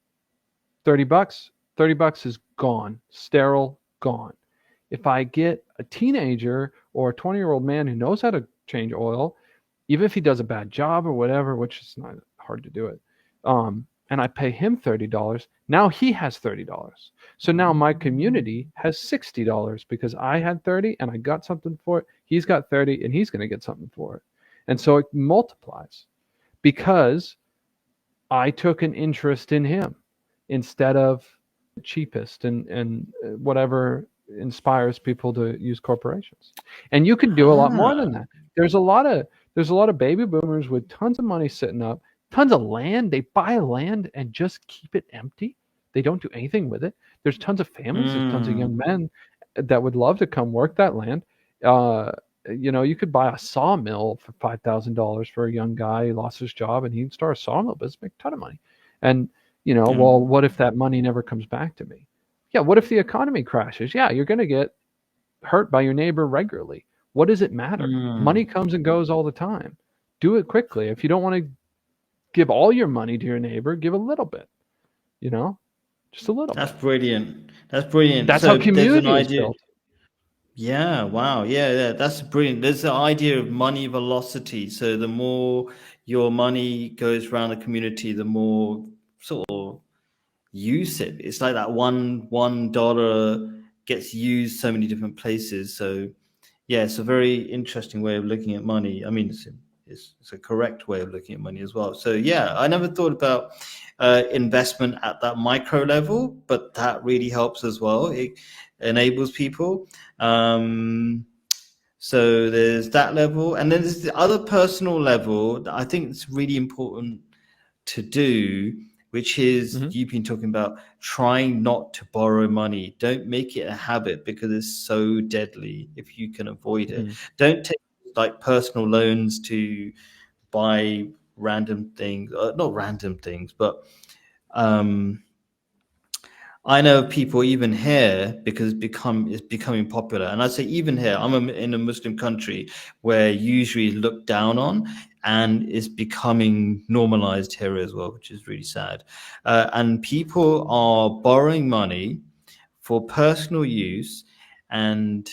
$30. $30 is gone, sterile, gone. If I get a teenager or a 20-year-old man who knows how to change oil, even if he does a bad job or whatever, which is not hard to do it, and I pay him $30, now he has $30. So now my community has $60 because I had 30 and I got something for it. He's got 30 and he's going to get something for it. And so it multiplies because I took an interest in him instead of the cheapest and whatever inspires people to use corporations. And you can do a lot more than that. There's a lot of baby boomers with tons of money sitting up, tons of land. They buy land and just keep it empty They don't do anything with it. There's tons of families, there's tons of Mm. young men that would love to come work that land. Uh, you could buy a sawmill for $5,000 for a young guy who lost his job, and he can start a sawmill business, make a ton of money. And well, what if that money never comes back to me? Yeah, what if the economy crashes? Yeah, you're going to get hurt by your neighbor regularly. What does it matter? Money comes and goes all the time. Do it quickly. If you don't want to give all your money to your neighbor, give a little bit. Just a little. That's brilliant. That's brilliant. That's So how community there's an is idea. built. Yeah, wow. Yeah, that's brilliant. There's the idea of money velocity. So the more your money goes around the community, the more sort of use it. It's like that $1 gets used so many different places. So yeah, it's a very interesting way of looking at money. I mean, it's a correct way of looking at money as well. So yeah, I never thought about investment at that micro level, but that really helps as well. It enables people. So there's that level, and then there's the other personal level that I think it's really important to do, which is you've been talking about trying not to borrow money. Don't make it a habit because it's so deadly if you can avoid it. Don't take like personal loans to buy random things, not random things, but I know people even here, because it's becoming popular. And I say even here, I'm in a Muslim country where usually looked down on, and is becoming normalized here as well, which is really sad. And people are borrowing money for personal use, and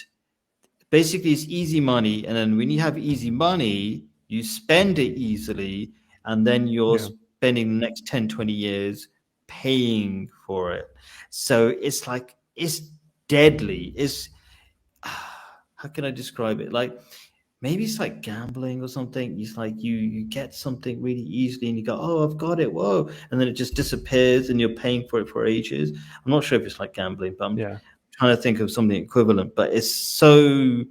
basically it's easy money. And then when you have easy money, you spend it easily, and then you're spending the next 10, 20 years paying for it. So it's like, it's deadly. It's how can I describe it? Like, maybe it's like gambling or something. It's like you get something really easily and you go, oh, I've got it, whoa, and then it just disappears and you're paying for it for ages. I'm not sure if it's like gambling, but I'm trying to think of something equivalent. But it's so,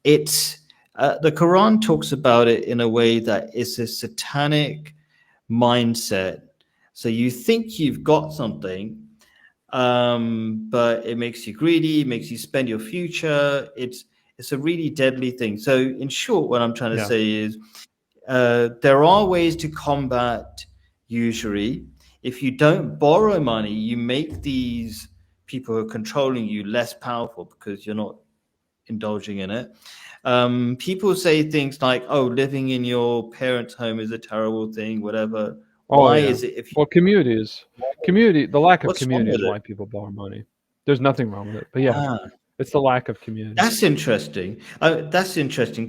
it's the Quran talks about it in a way that it's a satanic mindset. So you think you've got something, but it makes you greedy, it makes you spend your future. It's a really deadly thing. So in short, what I'm trying to say is there are ways to combat usury. If you don't borrow money, you make these people who are controlling you less powerful because you're not indulging in it. People say things like, oh, living in your parents' home is a terrible thing, whatever. Why is it? The lack of community is why people borrow money. There's nothing wrong with it, but it's the lack of community. That's interesting.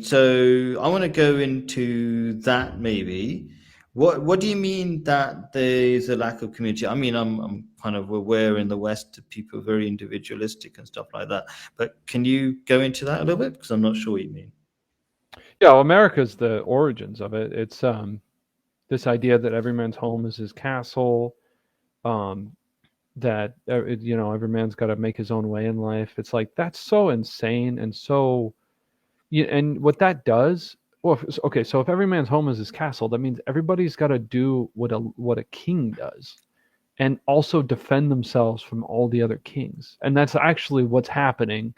So I want to go into that maybe. What do you mean that there's a lack of community? I mean, I'm kind of aware in the West that people are very individualistic and stuff like that. But can you go into that a little bit? Because I'm not sure what you mean. Yeah, well, America's the origins of it. It's this idea that every man's home is his castle, that every man's got to make his own way in life. It's like, that's so insane. And so and what that does, well, okay, so if every man's home is his castle, that means everybody's got to do what a king does, and also defend themselves from all the other kings. And that's actually what's happening.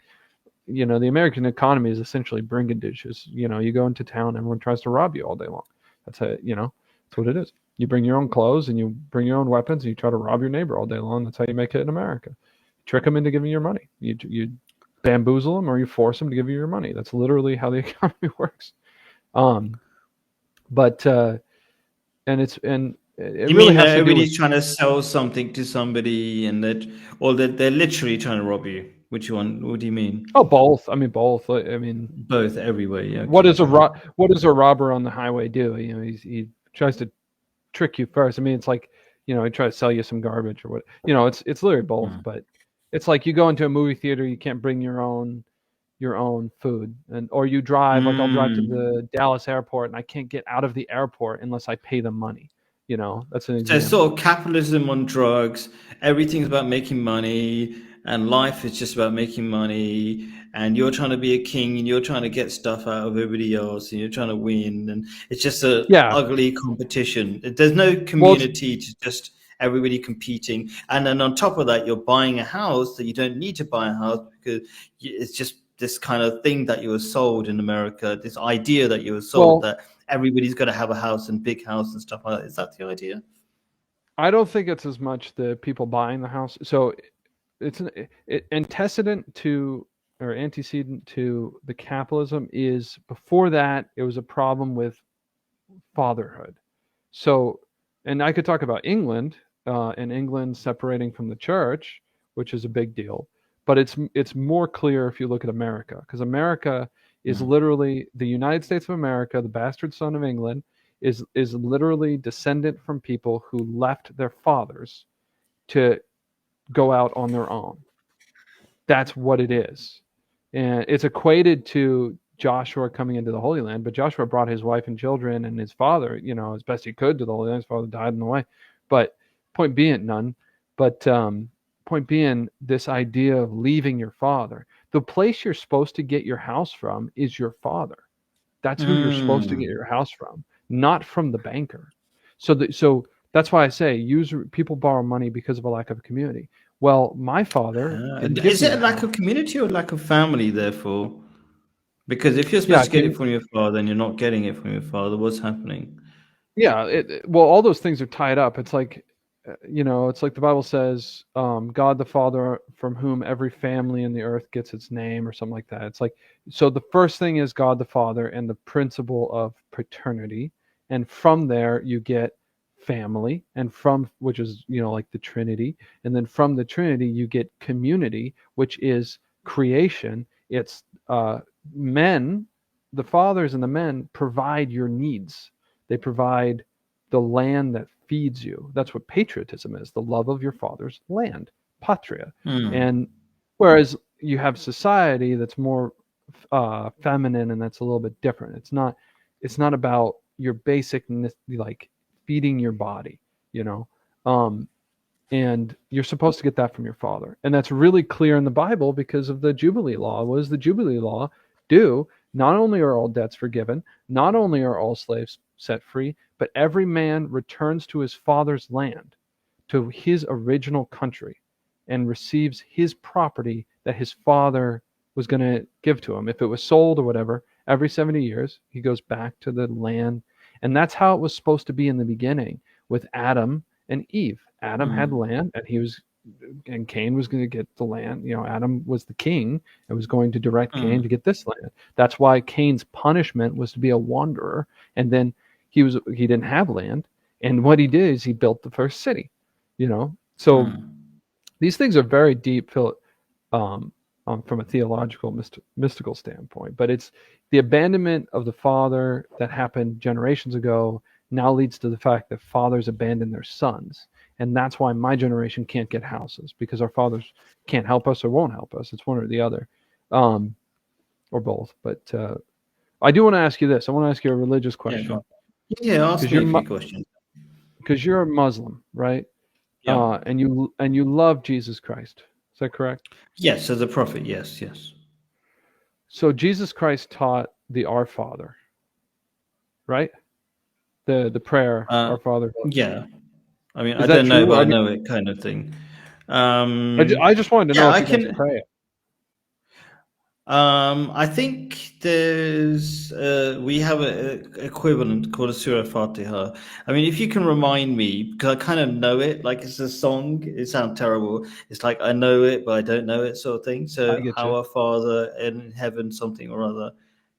The American economy is essentially brigandages. You go into town, everyone tries to rob you all day long. That's that's what it is. You bring your own clothes and you bring your own weapons and you try to rob your neighbor all day long. That's how you make it in America. Trick them into giving you your money. You bamboozle them, or you force them to give you your money. That's literally how the economy works. And it You really mean has that to do everybody's with, trying to sell something to somebody, and they're literally trying to rob you? Which one? What do you mean? oh, both. I mean, both. I mean, Both, everywhere. Yeah. what does a robber on the highway do? He tries to trick you first. I mean, it's like, he tries to sell you some garbage or what. It's literally both. But it's like, you go into a movie theater, you can't bring your own food, or you drive, like I'll drive to the Dallas airport and I can't get out of the airport unless I pay them money. That's an example. So it's sort of capitalism on drugs. Everything's about making money, and life is just about making money. And you're trying to be a king, and you're trying to get stuff out of everybody else, and you're trying to win. And it's just a ugly competition. There's no community to just everybody competing, and then on top of that, you're buying a house that you don't need to buy a house because it's just this kind of thing that you were sold in America, this idea that you were sold that everybody's got to have a house and big house and stuff like that. Is that the idea? I don't think it's as much the people buying the house. So it's antecedent to or antecedent to the capitalism is before that it was a problem with fatherhood. So, and I could talk about England and England separating from the church, which is a big deal. But it's more clear if you look at America, because America is literally the United States of America, the bastard son of England, is literally descendant from people who left their fathers to go out on their own. That's what it is. And it's equated to Joshua coming into the Holy Land, but Joshua brought his wife and children and his father, as best he could to the Holy Land. His father died in the way. But point being, point being, this idea of leaving your father. The place you're supposed to get your house from is your father. That's who you're supposed to get your house from, not from the banker. So that's why I say people borrow money because of a lack of community. Well, my father... is it a lack of community or lack of family, therefore? Because if you're supposed to get it from your father and you're not getting it from your father, what's happening? Yeah, well, all those things are tied up. It's like, it's like the Bible says, God the Father, from whom every family in the earth gets its name, or something like that. It's like, so the first thing is God the Father and the principle of paternity. And from there, you get family, and which is, like the Trinity. And then from the Trinity, you get community, which is creation. It's men, the fathers and the men provide your needs. They provide the land that feeds you. That's what patriotism is, the love of your father's land, patria. And whereas you have society that's more feminine, and that's a little bit different. It's not about your basic, like feeding your body, and you're supposed to get that from your father. And that's really clear in the Bible because of the Jubilee Law. What does the Jubilee Law do? Not only are all debts forgiven, not only are all slaves set free, but every man returns to his father's land, to his original country, and receives his property that his father was going to give to him. If it was sold or whatever, every 70 years, he goes back to the land. And that's how it was supposed to be in the beginning with Adam and Eve. Adam had land, and Cain was going to get the land. Adam was the king and was going to direct Cain to get this land. That's why Cain's punishment was to be a wanderer. And then he didn't have land. And what he did is he built the first city, So these things are very deep, Philip, from a theological, mystical standpoint. But it's the abandonment of the father that happened generations ago now leads to the fact that fathers abandon their sons. And that's why my generation can't get houses, because our fathers can't help us or won't help us. It's one or the other, or both. But I do want to ask you this. I want to ask you a religious question. Yeah, ask me a few questions. Because you're a Muslim, right? Yeah. And you love Jesus Christ. Is that correct? Yes, as a prophet. Yes. So Jesus Christ taught the Our Father, right? The prayer, Our Father. Yeah. I mean, I don't know, but I know it, kind of thing. I just wanted to know if you can pray it. I think we have an equivalent called a Surah Fatiha. I mean, if you can remind me, because I kind of know it, like it's a song. It sounds terrible. It's like I know it, but I don't know it, sort of thing. So, Our Father in heaven, something or other.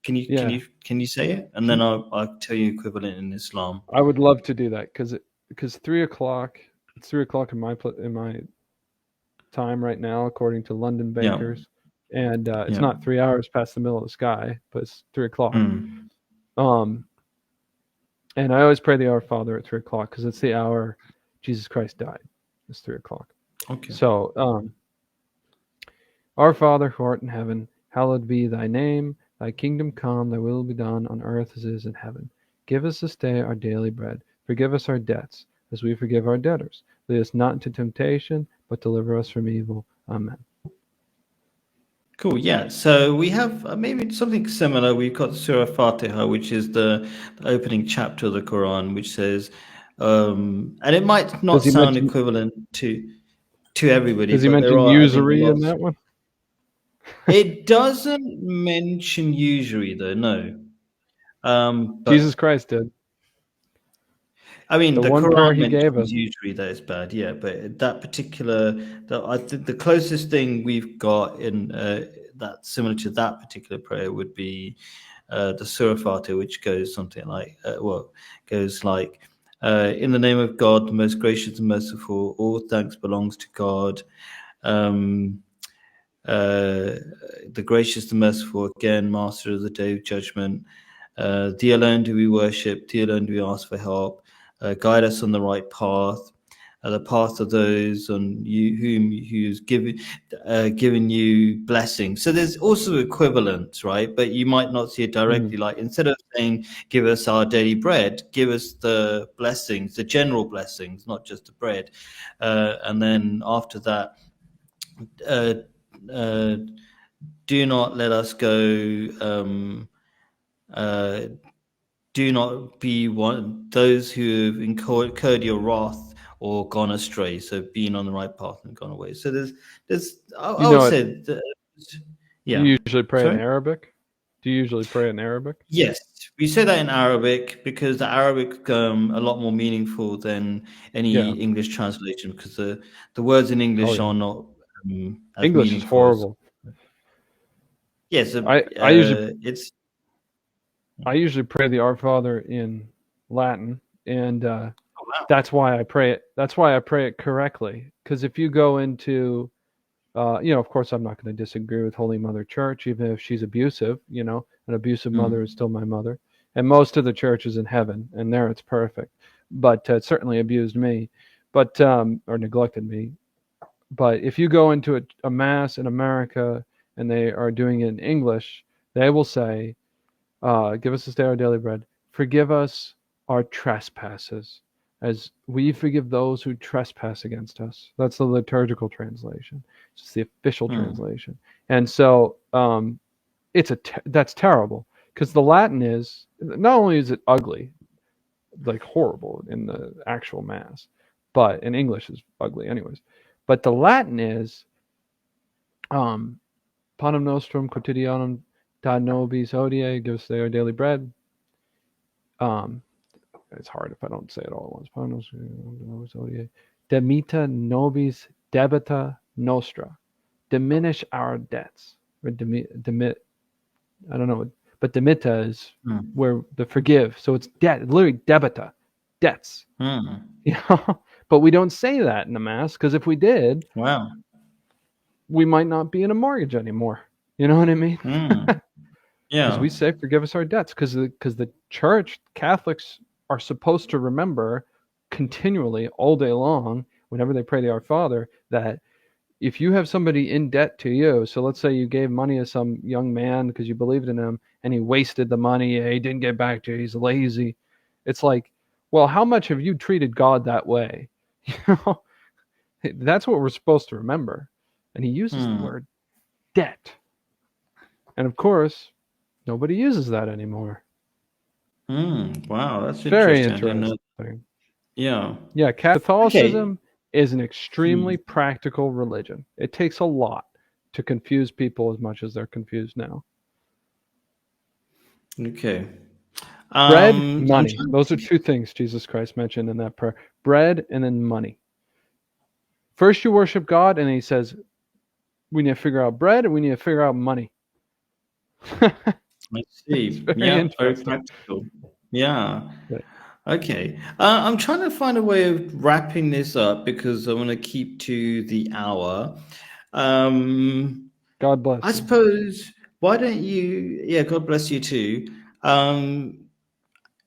Can you say it, and then I'll tell you equivalent in Islam. I would love to do that because 3 o'clock. It's 3 o'clock in my time right now, according to London bankers. Yeah. And it's not 3 hours past the middle of the sky, but it's 3 o'clock. And I always pray the Our Father at 3 o'clock because it's the hour Jesus Christ died. It's 3 o'clock. Okay. So, Our Father who art in heaven, hallowed be thy name. Thy kingdom come, thy will be done on earth as it is in heaven. Give us this day our daily bread. Forgive us our debts, as we forgive our debtors. Lead us not into temptation, but deliver us from evil. Amen. Cool. Yeah. So we have maybe something similar. We've got Surah Fatiha, which is the opening chapter of the Quran, which says, And it might not Does he sound mention- equivalent to everybody, Does he but there mention are, I think, usury in lots. that one? It doesn't mention usury, though. No. But Jesus Christ did. I mean, The the one prayer Quran he gave mentions us. usury that is bad, yeah. But that particular, I think the closest thing we've got in that similar to that particular prayer would be the Surah Fatiha, which goes something like, goes like, in the name of God, the most gracious and merciful, all thanks belongs to God. Um, the gracious, the merciful, again, master of the day of judgment. Thee alone do we worship, thee alone do we ask for help. Guide us on the right path, the path of those on you who's given you blessings. So there's also equivalents, right? But you might not see it directly. Like instead of saying "Give us our daily bread," give us the blessings, the general blessings, not just the bread. And then after that, uh, uh, do not let us go. Uh, do not be one those who have incurred your wrath or gone astray. So being on the right path and gone away. So I You would know it. say, Do yeah. you usually pray in Sorry? Arabic? Do you usually pray in Arabic? Yes, we say that in Arabic because the Arabic a lot more meaningful than any Yeah. English translation because the words in English Oh, yeah. are not as English is meaningful. horrible. Yes, I usually it's I usually pray the Our Father in Latin, and oh, wow. that's why I pray it. That's why I pray it correctly. Because if you go into, of course, I'm not going to disagree with Holy Mother Church, even if she's abusive. An abusive mother is still my mother, and most of the church is in heaven, and there it's perfect. But it certainly abused me, or neglected me. But if you go into a mass in America and they are doing it in English, they will say, give us this day our daily bread. Forgive us our trespasses, as we forgive those who trespass against us. That's the liturgical translation. It's the official translation. And so that's terrible because the Latin is not only is it ugly, like horrible in the actual mass, but in English is ugly anyways. But the Latin is panem nostrum quotidianum da nobis hodie, give us our daily bread. It's hard if I don't say it all at once. Panem nostrum nobis hodie. Demita nobis debita nostra. Diminish our debts. Or I don't know, but demita is where the forgive. So it's debt, literally debita, debts. But we don't say that in the mass because if we did, wow, we might not be in a mortgage anymore. You know what I mean? yeah. Because we say forgive us our debts because the church, Catholics are supposed to remember continually all day long whenever they pray to our Father that if you have somebody in debt to you, so let's say you gave money to some young man because you believed in him and he wasted the money, he didn't get back to you, he's lazy. It's like, well, how much have you treated God that way? That's what we're supposed to remember. And he uses the word debt. And of course, nobody uses that anymore. Wow, that's very interesting. Yeah. Yeah, Catholicism is an extremely practical religion. It takes a lot to confuse people as much as they're confused now. Okay. Bread, money. Those are two things Jesus Christ mentioned in that prayer. Bread and then money. First you worship God, and he says, we need to figure out bread and we need to figure out money. I see. Very practical. Yeah. Okay. I'm trying to find a way of wrapping this up because I want to keep to the hour. God bless. I suppose, why don't you, God bless you too.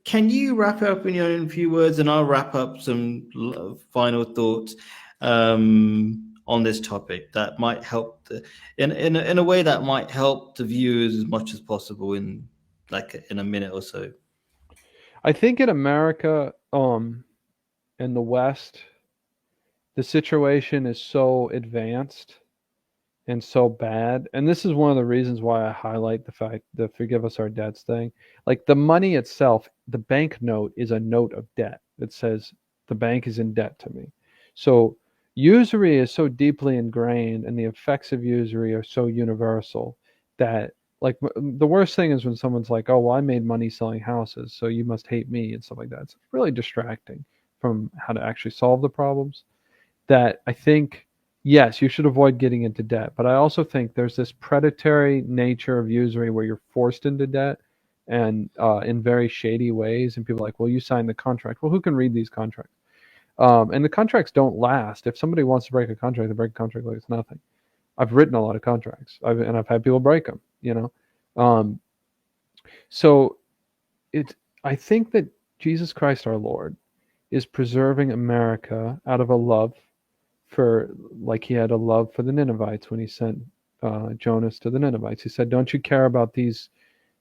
Can you wrap it up in your own few words and I'll wrap up some final thoughts on this topic that might help in a way that might help the viewers as much as possible in a minute or so. I think in America, in the West, the situation is so advanced and so bad. And this is one of the reasons why I highlight the fact that forgive us our debts thing. Like the money itself, the bank note is a note of debt. It says the bank is in debt to me. So usury is so deeply ingrained, and the effects of usury are so universal that, like, the worst thing is when someone's like, oh, well, I made money selling houses, so you must hate me and stuff like that. It's really distracting from how to actually solve the problems. That I think, yes, you should avoid getting into debt, but I also think there's this predatory nature of usury where you're forced into debt, and in very shady ways, and people are like, well, you signed the contract. Well, who can read these contracts? And the contracts don't last. If somebody wants to break a contract, they break a contract like it's nothing. I've written a lot of contracts, and I've had people break them. So I think that Jesus Christ our Lord is preserving America out of a love for, like he had a love for the Ninevites when he sent Jonas to the Ninevites. He said, don't you care about these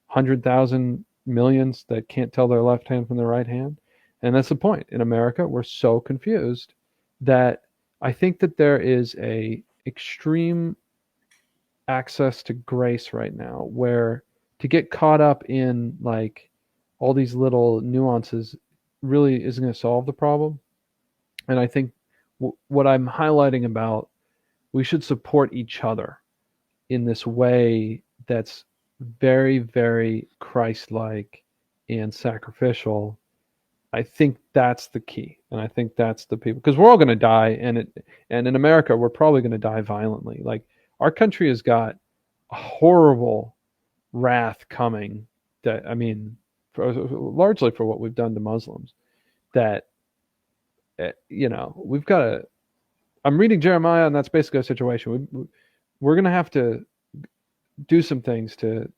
100,000 millions that can't tell their left hand from their right hand? And that's the point. In America, we're so confused that I think that there is a extreme access to grace right now, where to get caught up in like all these little nuances really isn't going to solve the problem. And I think what I'm highlighting about, we should support each other in this way that's very, very Christ-like and sacrificial. I think that's the key, and I think that's the people, because we're all going to die, and in America we're probably going to die violently. Like, our country has got a horrible wrath coming. That, I mean, largely for what we've done to Muslims. That we've got to. I'm reading Jeremiah, and that's basically a situation. We're going to have to do some things to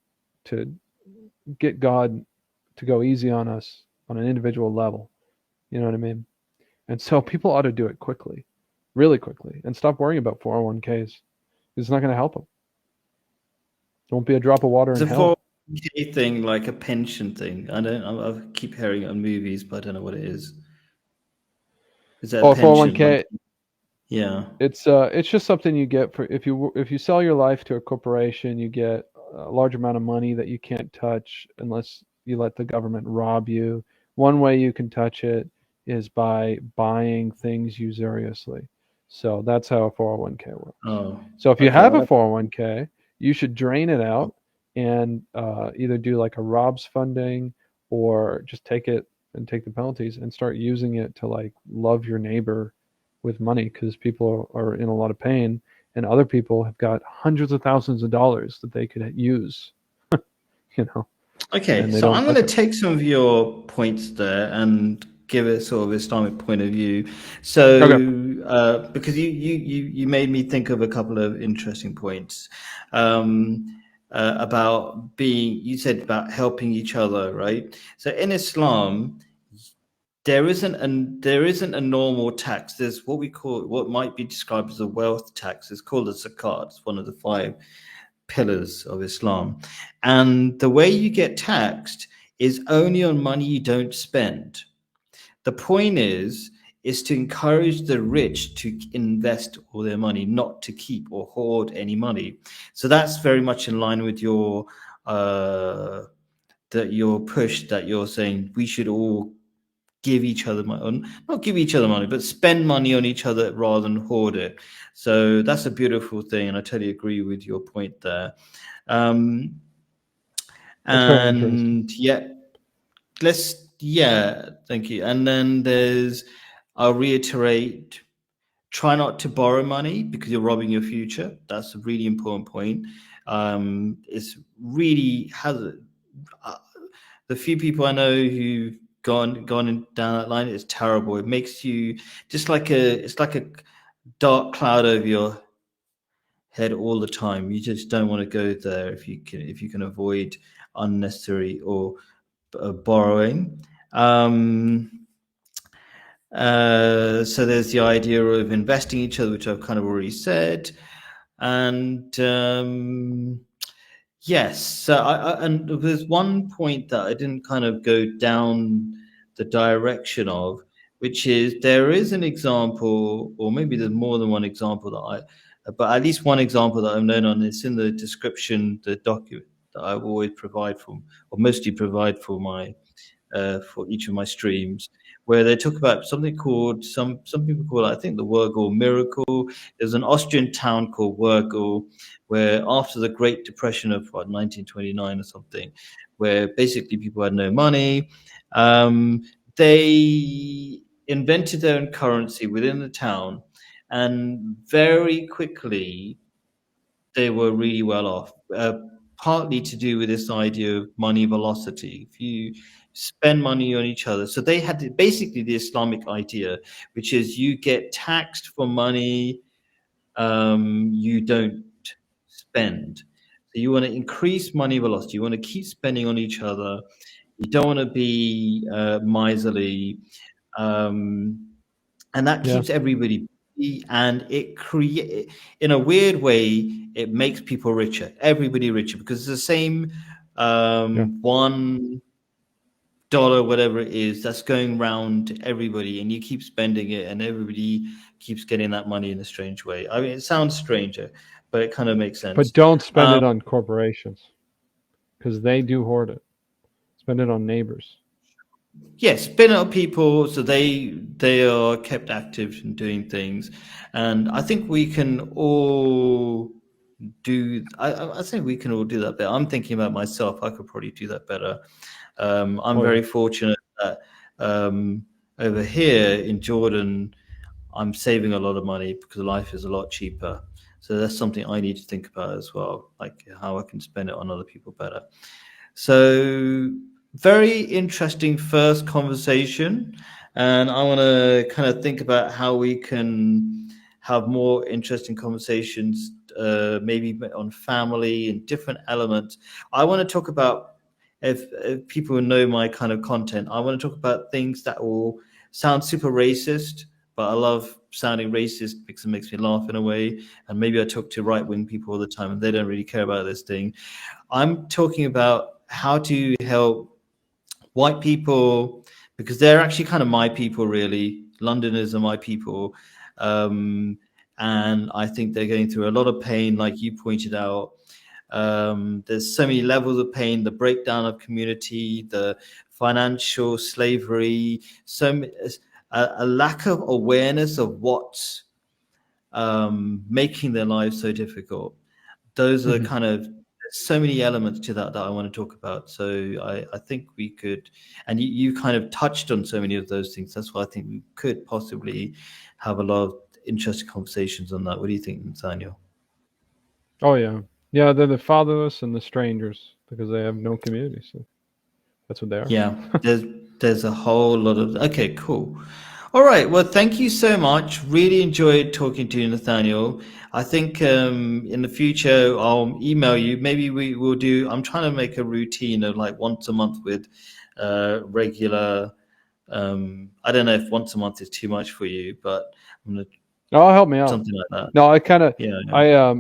get God to go easy on us on an individual level. You know what I mean? And so people ought to do it quickly, really quickly, and stop worrying about 401ks. It's not going to help them. There won't be a drop of water in hell. It's a 401k thing, like a pension thing. I keep hearing it on movies, but I don't know what it is. Is that a pension? 401k? Yeah. It's just something you get for if you sell your life to a corporation, you get a large amount of money that you can't touch unless you let the government rob you. One way you can touch it is by buying things usuriously. So that's how a 401k works. Oh. So if you have a 401k, you should drain it out and either do like a Rob's funding, or just take it and take the penalties and start using it to like love your neighbor with money, because people are in a lot of pain, and other people have got hundreds of thousands of dollars that they could use. Okay, so I'm going to take some of your points there and give it sort of Islamic point of view. So, okay. Because you made me think of a couple of interesting points about you said about helping each other, right? So in Islam, there isn't a normal tax. There's what might be described as a wealth tax. It's called a zakat. It's one of the 5 pillars of Islam. And the way you get taxed is only on money you don't spend. The point is to encourage the rich to invest all their money, not to keep or hoard any money. So that's very much in line with your push that you're saying we should all give each other money, not give each other money, but spend money on each other rather than hoard it. So that's a beautiful thing, and I totally agree with your point there. And thank you. And then I'll reiterate, try not to borrow money because you're robbing your future. That's a really important point. It's really the few people I know who've gone down that line, it's terrible. It makes you just it's like a dark cloud over your head all the time. You just don't want to go there if you can avoid unnecessary or borrowing. So there's the idea of investing each other, which I've kind of already said, and yes. So and there's one point that I didn't kind of go down the direction of, which is there is an example, or maybe there's more than one example but at least one example that I've known on. It's in the description, the document that I always provide for, or mostly provide for my for each of my streams, where they talk about something called some people call it, I think, the Wurgel miracle. There's an Austrian town called Wurgel, where after the Great Depression of 1929 or something, where basically people had no money, they invented their own currency within the town, and very quickly they were really well off. Partly to do with this idea of money velocity. If you spend money on each other, so they had basically the Islamic idea, which is you get taxed for money you don't spend. So you want to increase money velocity. You want to keep spending on each other. You don't want to be miserly, and that keeps everybody busy, and it in a weird way, it makes people richer, everybody richer, because it's the same $1, whatever it is, that's going round to everybody, and you keep spending it, and everybody keeps getting that money in a strange way. I mean, it sounds stranger, but it kind of makes sense. But don't spend it on corporations, because they do hoard it. Spend it on neighbors. Yes, spin it on people so they are kept active in doing things, and I think we can all do. I think we can all do that better. I'm thinking about myself. I could probably do that better. I'm very fortunate that over here in Jordan, I'm saving a lot of money because life is a lot cheaper. So that's something I need to think about as well, like how I can spend it on other people better. So very interesting first conversation, and I want to kind of think about how we can have more interesting conversations, maybe on family and different elements. I want to talk about, if people know my kind of content, I want to talk about things that will sound super racist, but I love sounding racist because it makes me laugh in a way. And maybe I talk to right-wing people all the time and they don't really care about this thing. I'm talking about how to help white people, because they're actually kind of my people, really. Londoners are my people. And I think they're going through a lot of pain, like you pointed out. There's so many levels of pain, the breakdown of community, the financial slavery, a lack of awareness of what's making their lives so difficult. Those are kind of so many elements to that I want to talk about. So I think we could, and you kind of touched on so many of those things. That's why I think we could possibly have a lot of interesting conversations on that. What do you think, Nathaniel? Oh, yeah. Yeah, they're the fatherless and the strangers because they have no community. So that's what they are. Yeah, there's a whole lot of, okay, cool. All right. Well, thank you so much. Really enjoyed talking to you, Nathaniel. I think in the future, I'll email you. Maybe we will do, I'm trying to make a routine of like once a month with regular, I don't know if once a month is too much for you, but I'm going to. No, help me out. Something like that. No, I kind of, yeah.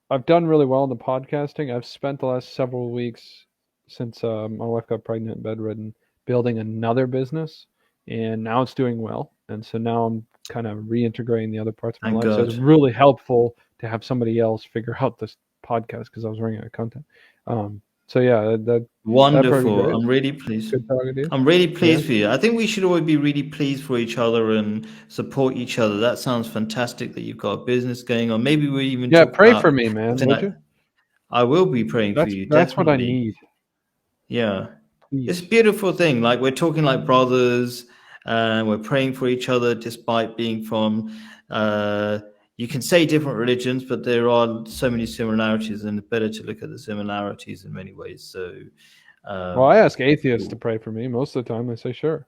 I've done really well in the podcasting. I've spent the last several weeks since my wife got pregnant and bedridden building another business. And now it's doing well. And so now I'm kind of reintegrating the other parts of my life. So it's really helpful to have somebody else figure out this podcast because I was running out of content. So yeah, that wonderful. I'm really pleased. Good talking to you. I'm really pleased for you. I think we should always be really pleased for each other and support each other. That sounds fantastic that you've got a business going on. Maybe we even pray for me, man. Would you? I will be praying for you. That's definitely. What I need. Yeah. It's a beautiful thing. Like we're talking like brothers. We're praying for each other despite being from, you can say different religions, but there are so many similarities, and it's better to look at the similarities in many ways. So, well, I ask atheists to pray for me. Most of the time they say sure.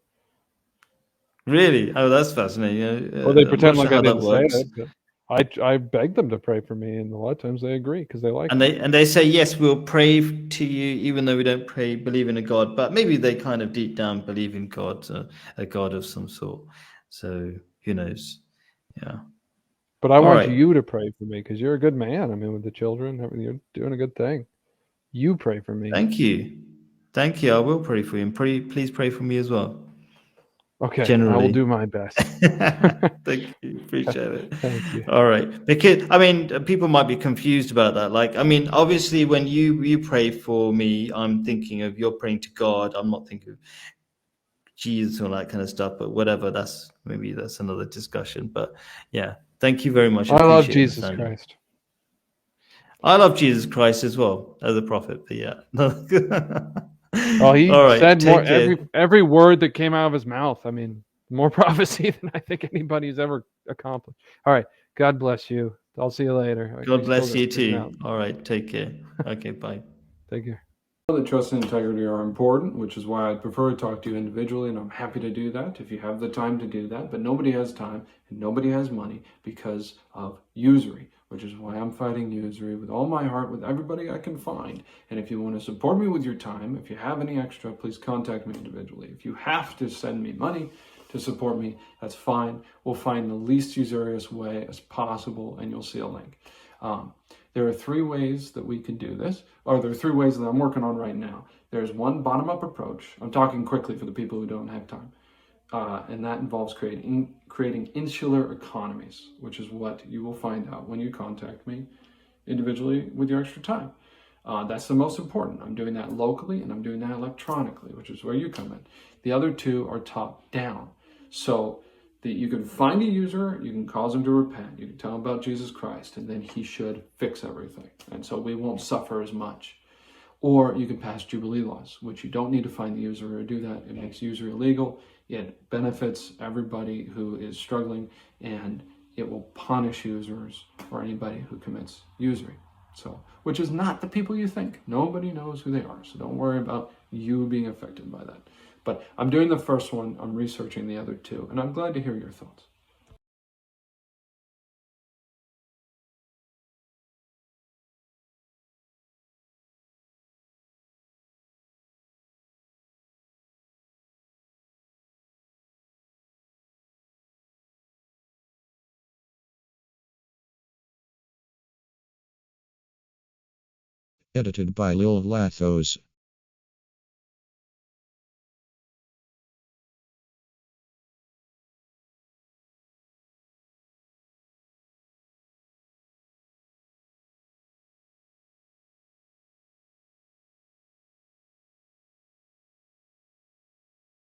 Really? Oh, that's fascinating. Well, they pretend like I didn't say it. I beg them to pray for me, and a lot of times they agree because they like it. And they say, yes, we'll pray to you, even though we don't believe in a God. But maybe they kind of deep down believe in God, a God of some sort. So who knows? Yeah. But I want you to pray for me because you're a good man. I mean, with the children, you're doing a good thing. You pray for me. Thank you. I will pray for you, and please pray for me as well. Okay, I will generally. do my best. Thank you. Appreciate it. Thank you. All right. Because I mean, people might be confused about that. Like, I mean, obviously when you pray for me, I'm thinking of you're praying to God. I'm not thinking of Jesus or that kind of stuff, but whatever, that's another discussion. But yeah, thank you very much. I love Appreciate Jesus understanding. Christ. I love Jesus Christ as well as a prophet, but yeah. Oh, he All right, said more take care. every word that came out of his mouth. I mean, more prophecy than I think anybody's ever accomplished. All right. God bless you. I'll see you later. God We bless still you got to figure it too. out. All right, take care. Okay, bye. Take care. That trust and integrity are important, which is why I'd prefer to talk to you individually, and I'm happy to do that if you have the time to do that. But nobody has time and nobody has money because of usury, which is why I'm fighting usury with all my heart, with everybody I can find. And if you want to support me with your time, if you have any extra, please contact me individually. If you have to send me money to support me, that's fine. We'll find the least usurious way as possible, and you'll see a link. There are 3 ways that we can do this, or there are 3 ways that I'm working on right now. There's one bottom-up approach. I'm talking quickly for the people who don't have time. And that involves creating insular economies, which is what you will find out when you contact me individually with your extra time. That's the most important. I'm doing that locally and I'm doing that electronically, which is where you come in. The other 2 are top-down. So you can find a user, you can cause him to repent, you can tell him about Jesus Christ, and then he should fix everything. And so we won't suffer as much. Or you can pass Jubilee laws, which you don't need to find the user or do that. It makes usury illegal. It benefits everybody who is struggling, and it will punish users or anybody who commits usury. So, which is not the people you think. Nobody knows who they are. So don't worry about you being affected by that. But I'm doing the first one. I'm researching the other 2, and I'm glad to hear your thoughts. Edited by Lil Lathos.